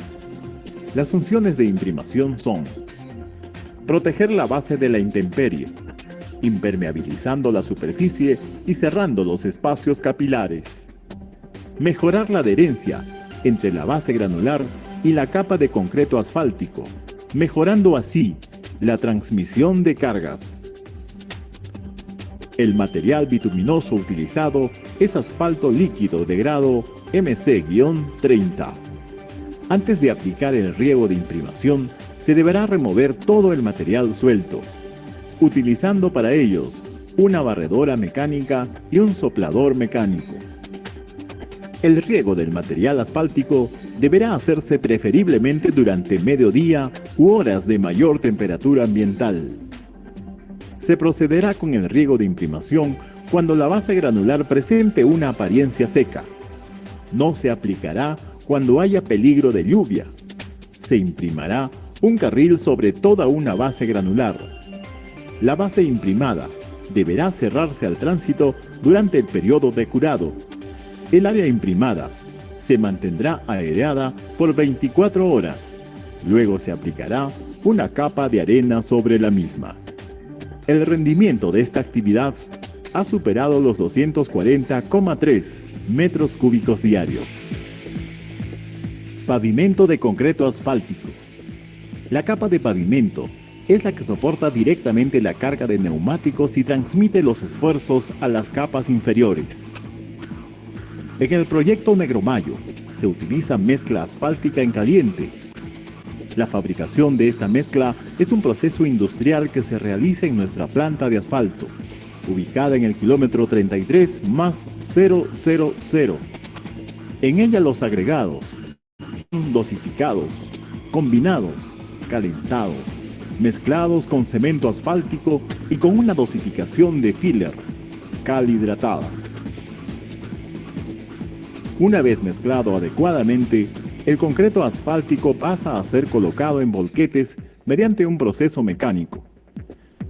[SPEAKER 9] Las funciones de imprimación son: proteger la base de la intemperie, impermeabilizando la superficie y cerrando los espacios capilares; mejorar la adherencia entre la base granular y la capa de concreto asfáltico, mejorando así la transmisión de cargas. El material bituminoso utilizado es asfalto líquido de grado MC-30. Antes de aplicar el riego de imprimación, se deberá remover todo el material suelto, utilizando para ellos una barredora mecánica y un soplador mecánico. El riego del material asfáltico deberá hacerse preferiblemente durante mediodía u horas de mayor temperatura ambiental. Se procederá con el riego de imprimación cuando la base granular presente una apariencia seca. No se aplicará cuando haya peligro de lluvia. Se imprimirá un carril sobre toda una base granular. La base imprimada deberá cerrarse al tránsito durante el periodo de curado. El área imprimada se mantendrá aireada por 24 horas. Luego se aplicará una capa de arena sobre la misma. El rendimiento de esta actividad ha superado los 240,3 metros cúbicos diarios. Pavimento de concreto asfáltico. La capa de pavimento es la que soporta directamente la carga de neumáticos y transmite los esfuerzos a las capas inferiores. En el proyecto Negromayo se utiliza mezcla asfáltica en caliente. La fabricación de esta mezcla es un proceso industrial que se realiza en nuestra planta de asfalto, ubicada en el kilómetro 33+000. En ella los agregados son dosificados, combinados, calentados, mezclados con cemento asfáltico y con una dosificación de filler, cal hidratada. Una vez mezclado adecuadamente, el concreto asfáltico pasa a ser colocado en volquetes mediante un proceso mecánico.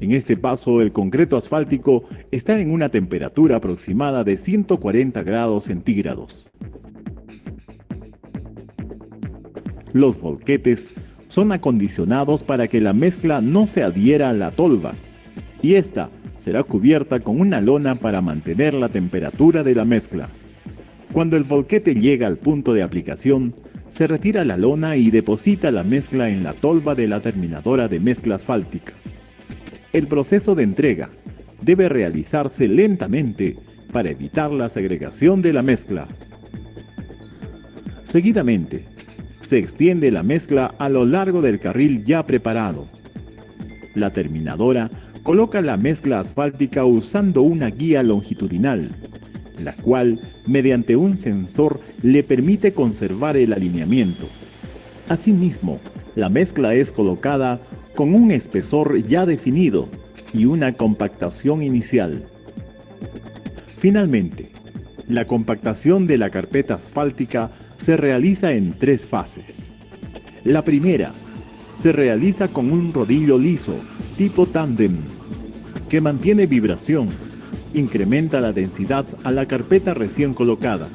[SPEAKER 9] En este paso, el concreto asfáltico está en una temperatura aproximada de 140 grados centígrados. Los volquetes son acondicionados para que la mezcla no se adhiera a la tolva, y esta será cubierta con una lona para mantener la temperatura de la mezcla. Cuando el volquete llega al punto de aplicación, se retira la lona y deposita la mezcla en la tolva de la terminadora de mezcla asfáltica. El proceso de entrega debe realizarse lentamente para evitar la segregación de la mezcla. Seguidamente, se extiende la mezcla a lo largo del carril ya preparado. La terminadora coloca la mezcla asfáltica usando una guía longitudinal, la cual, mediante un sensor, le permite conservar el alineamiento. Asimismo, la mezcla es colocada con un espesor ya definido y una compactación inicial. Finalmente, la compactación de la carpeta asfáltica se realiza en 3 fases. La primera se realiza con un rodillo liso tipo tándem que mantiene vibración, incrementa la densidad a la carpeta recién colocada.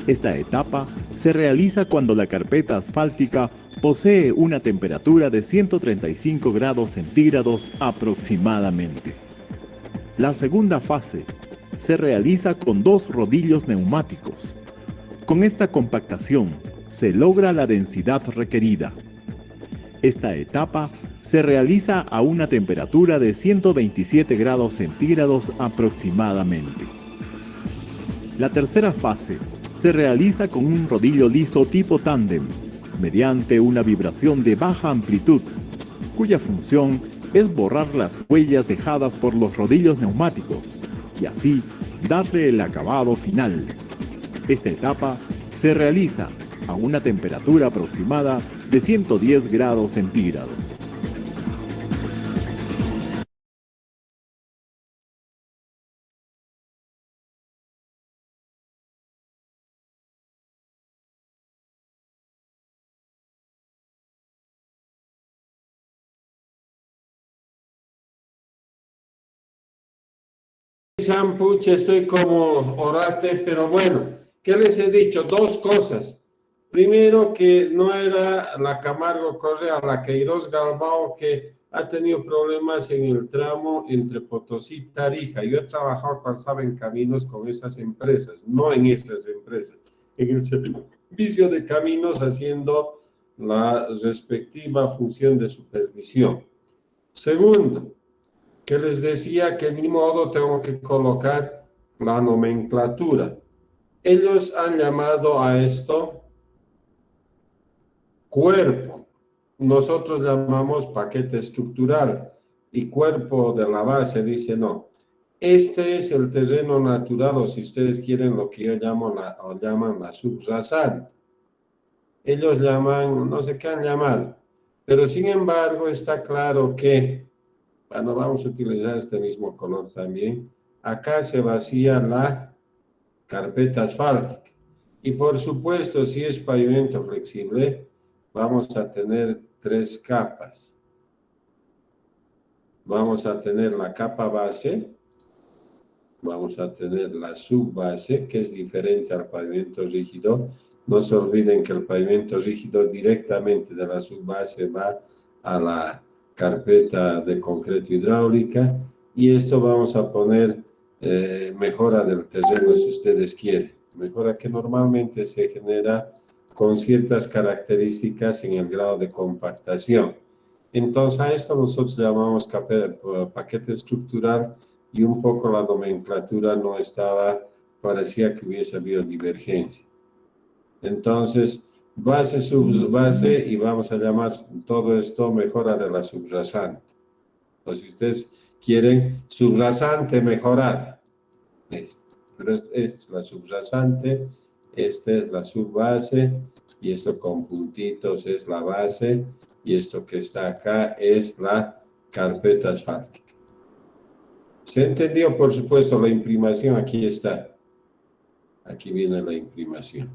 [SPEAKER 9] Esta etapa se realiza cuando la carpeta asfáltica posee una temperatura de 135 grados centígrados aproximadamente. La segunda fase se realiza con 2 rodillos neumáticos. Con esta compactación se logra la densidad requerida. Esta etapa se realiza a una temperatura de 127 grados centígrados aproximadamente. La tercera fase se realiza con un rodillo liso tipo tándem, mediante una vibración de baja amplitud, cuya función es borrar las huellas dejadas por los rodillos neumáticos y así darle el acabado final. Esta etapa se realiza a una temperatura aproximada de 110 grados centígrados.
[SPEAKER 1] Pucha, estoy como orate, pero bueno, ¿qué les he dicho? 2 cosas. Primero, que no era la Camargo Correa, la Queiroz Galbao, que ha tenido problemas en el tramo entre Potosí y Tarija. Yo he trabajado, cuando estaba en caminos, con esas empresas, no en esas empresas, en el servicio de caminos, haciendo la respectiva función de supervisión. Segundo, que les decía que ni modo tengo que colocar la nomenclatura. Ellos han llamado a esto cuerpo. Nosotros llamamos paquete estructural y cuerpo de la base dice no. Este es el terreno natural, o si ustedes quieren lo que yo llamo o llaman la subrasante. Ellos llaman, no sé qué han llamado, pero sin embargo está claro que, bueno, vamos a utilizar este mismo color también. Acá se vacía la carpeta asfáltica. Y por supuesto, si es pavimento flexible, vamos a tener 3 capas. Vamos a tener la capa base, vamos a tener la subbase, que es diferente al pavimento rígido. No se olviden que el pavimento rígido directamente de la subbase va a la carpeta de concreto hidráulica, y esto vamos a poner mejora del terreno si ustedes quieren. Mejora que normalmente se genera con ciertas características en el grado de compactación. Entonces a esto nosotros llamamos paquete estructural, y un poco la nomenclatura no estaba, parecía que hubiese habido divergencia. Entonces, base, subbase, y vamos a llamar todo esto mejora de la subrasante. O si ustedes quieren, subrasante mejorada. Pero esta es la subrasante, esta es la subbase, y esto con puntitos es la base, y esto que está acá es la carpeta asfáltica. ¿Se entendió? Por supuesto, la imprimación aquí está. Aquí viene la imprimación.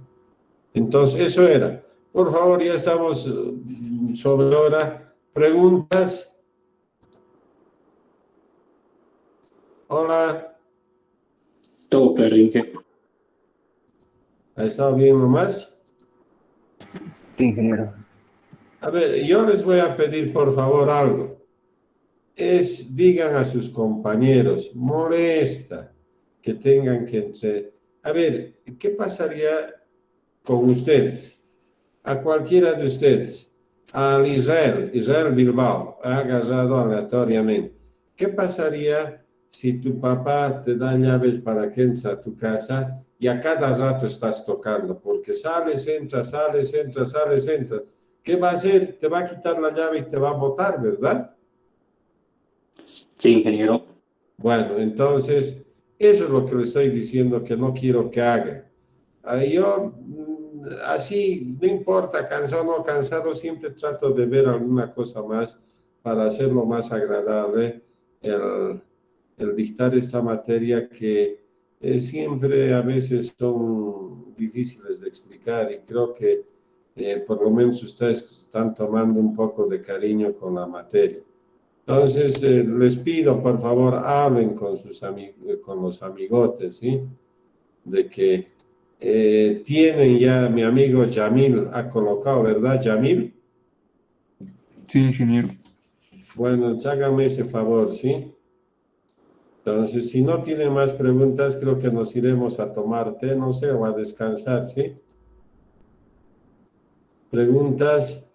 [SPEAKER 1] Entonces, eso era. Por favor, ya estamos sobre hora. ¿Preguntas? Hola.
[SPEAKER 7] Todo claro, Inge.
[SPEAKER 1] ¿Ha estado bien nomás?
[SPEAKER 7] Sí, ingeniero.
[SPEAKER 1] A ver, yo les voy a pedir, por favor, algo. Digan a sus compañeros, molesta que tengan que A ver, ¿qué pasaría con ustedes? A cualquiera de ustedes, al Israel Bilbao, ha agarrado aleatoriamente. ¿Qué pasaría si tu papá te da llaves para que entres a tu casa y a cada rato estás tocando? Porque sales, entras, sales, entras, sales, entras. ¿Qué va a hacer? Te va a quitar la llave y te va a botar, ¿verdad?
[SPEAKER 7] Sí, ingeniero.
[SPEAKER 1] Bueno, entonces, eso es lo que le estoy diciendo que no quiero que haga. Yo, así, no importa, cansado o no cansado, siempre trato de ver alguna cosa más para hacerlo más agradable el dictar esta materia que siempre a veces son difíciles de explicar, y creo que por lo menos ustedes están tomando un poco de cariño con la materia. Entonces, les pido, por favor, hablen con con los amigotes, ¿sí? De que tienen ya, mi amigo Yamil ha colocado, ¿verdad, Yamil?
[SPEAKER 3] Sí, ingeniero.
[SPEAKER 1] Bueno, hágame ese favor, ¿sí? Entonces, si no tiene más preguntas, creo que nos iremos a tomar té, no sé, o a descansar, ¿sí? Preguntas.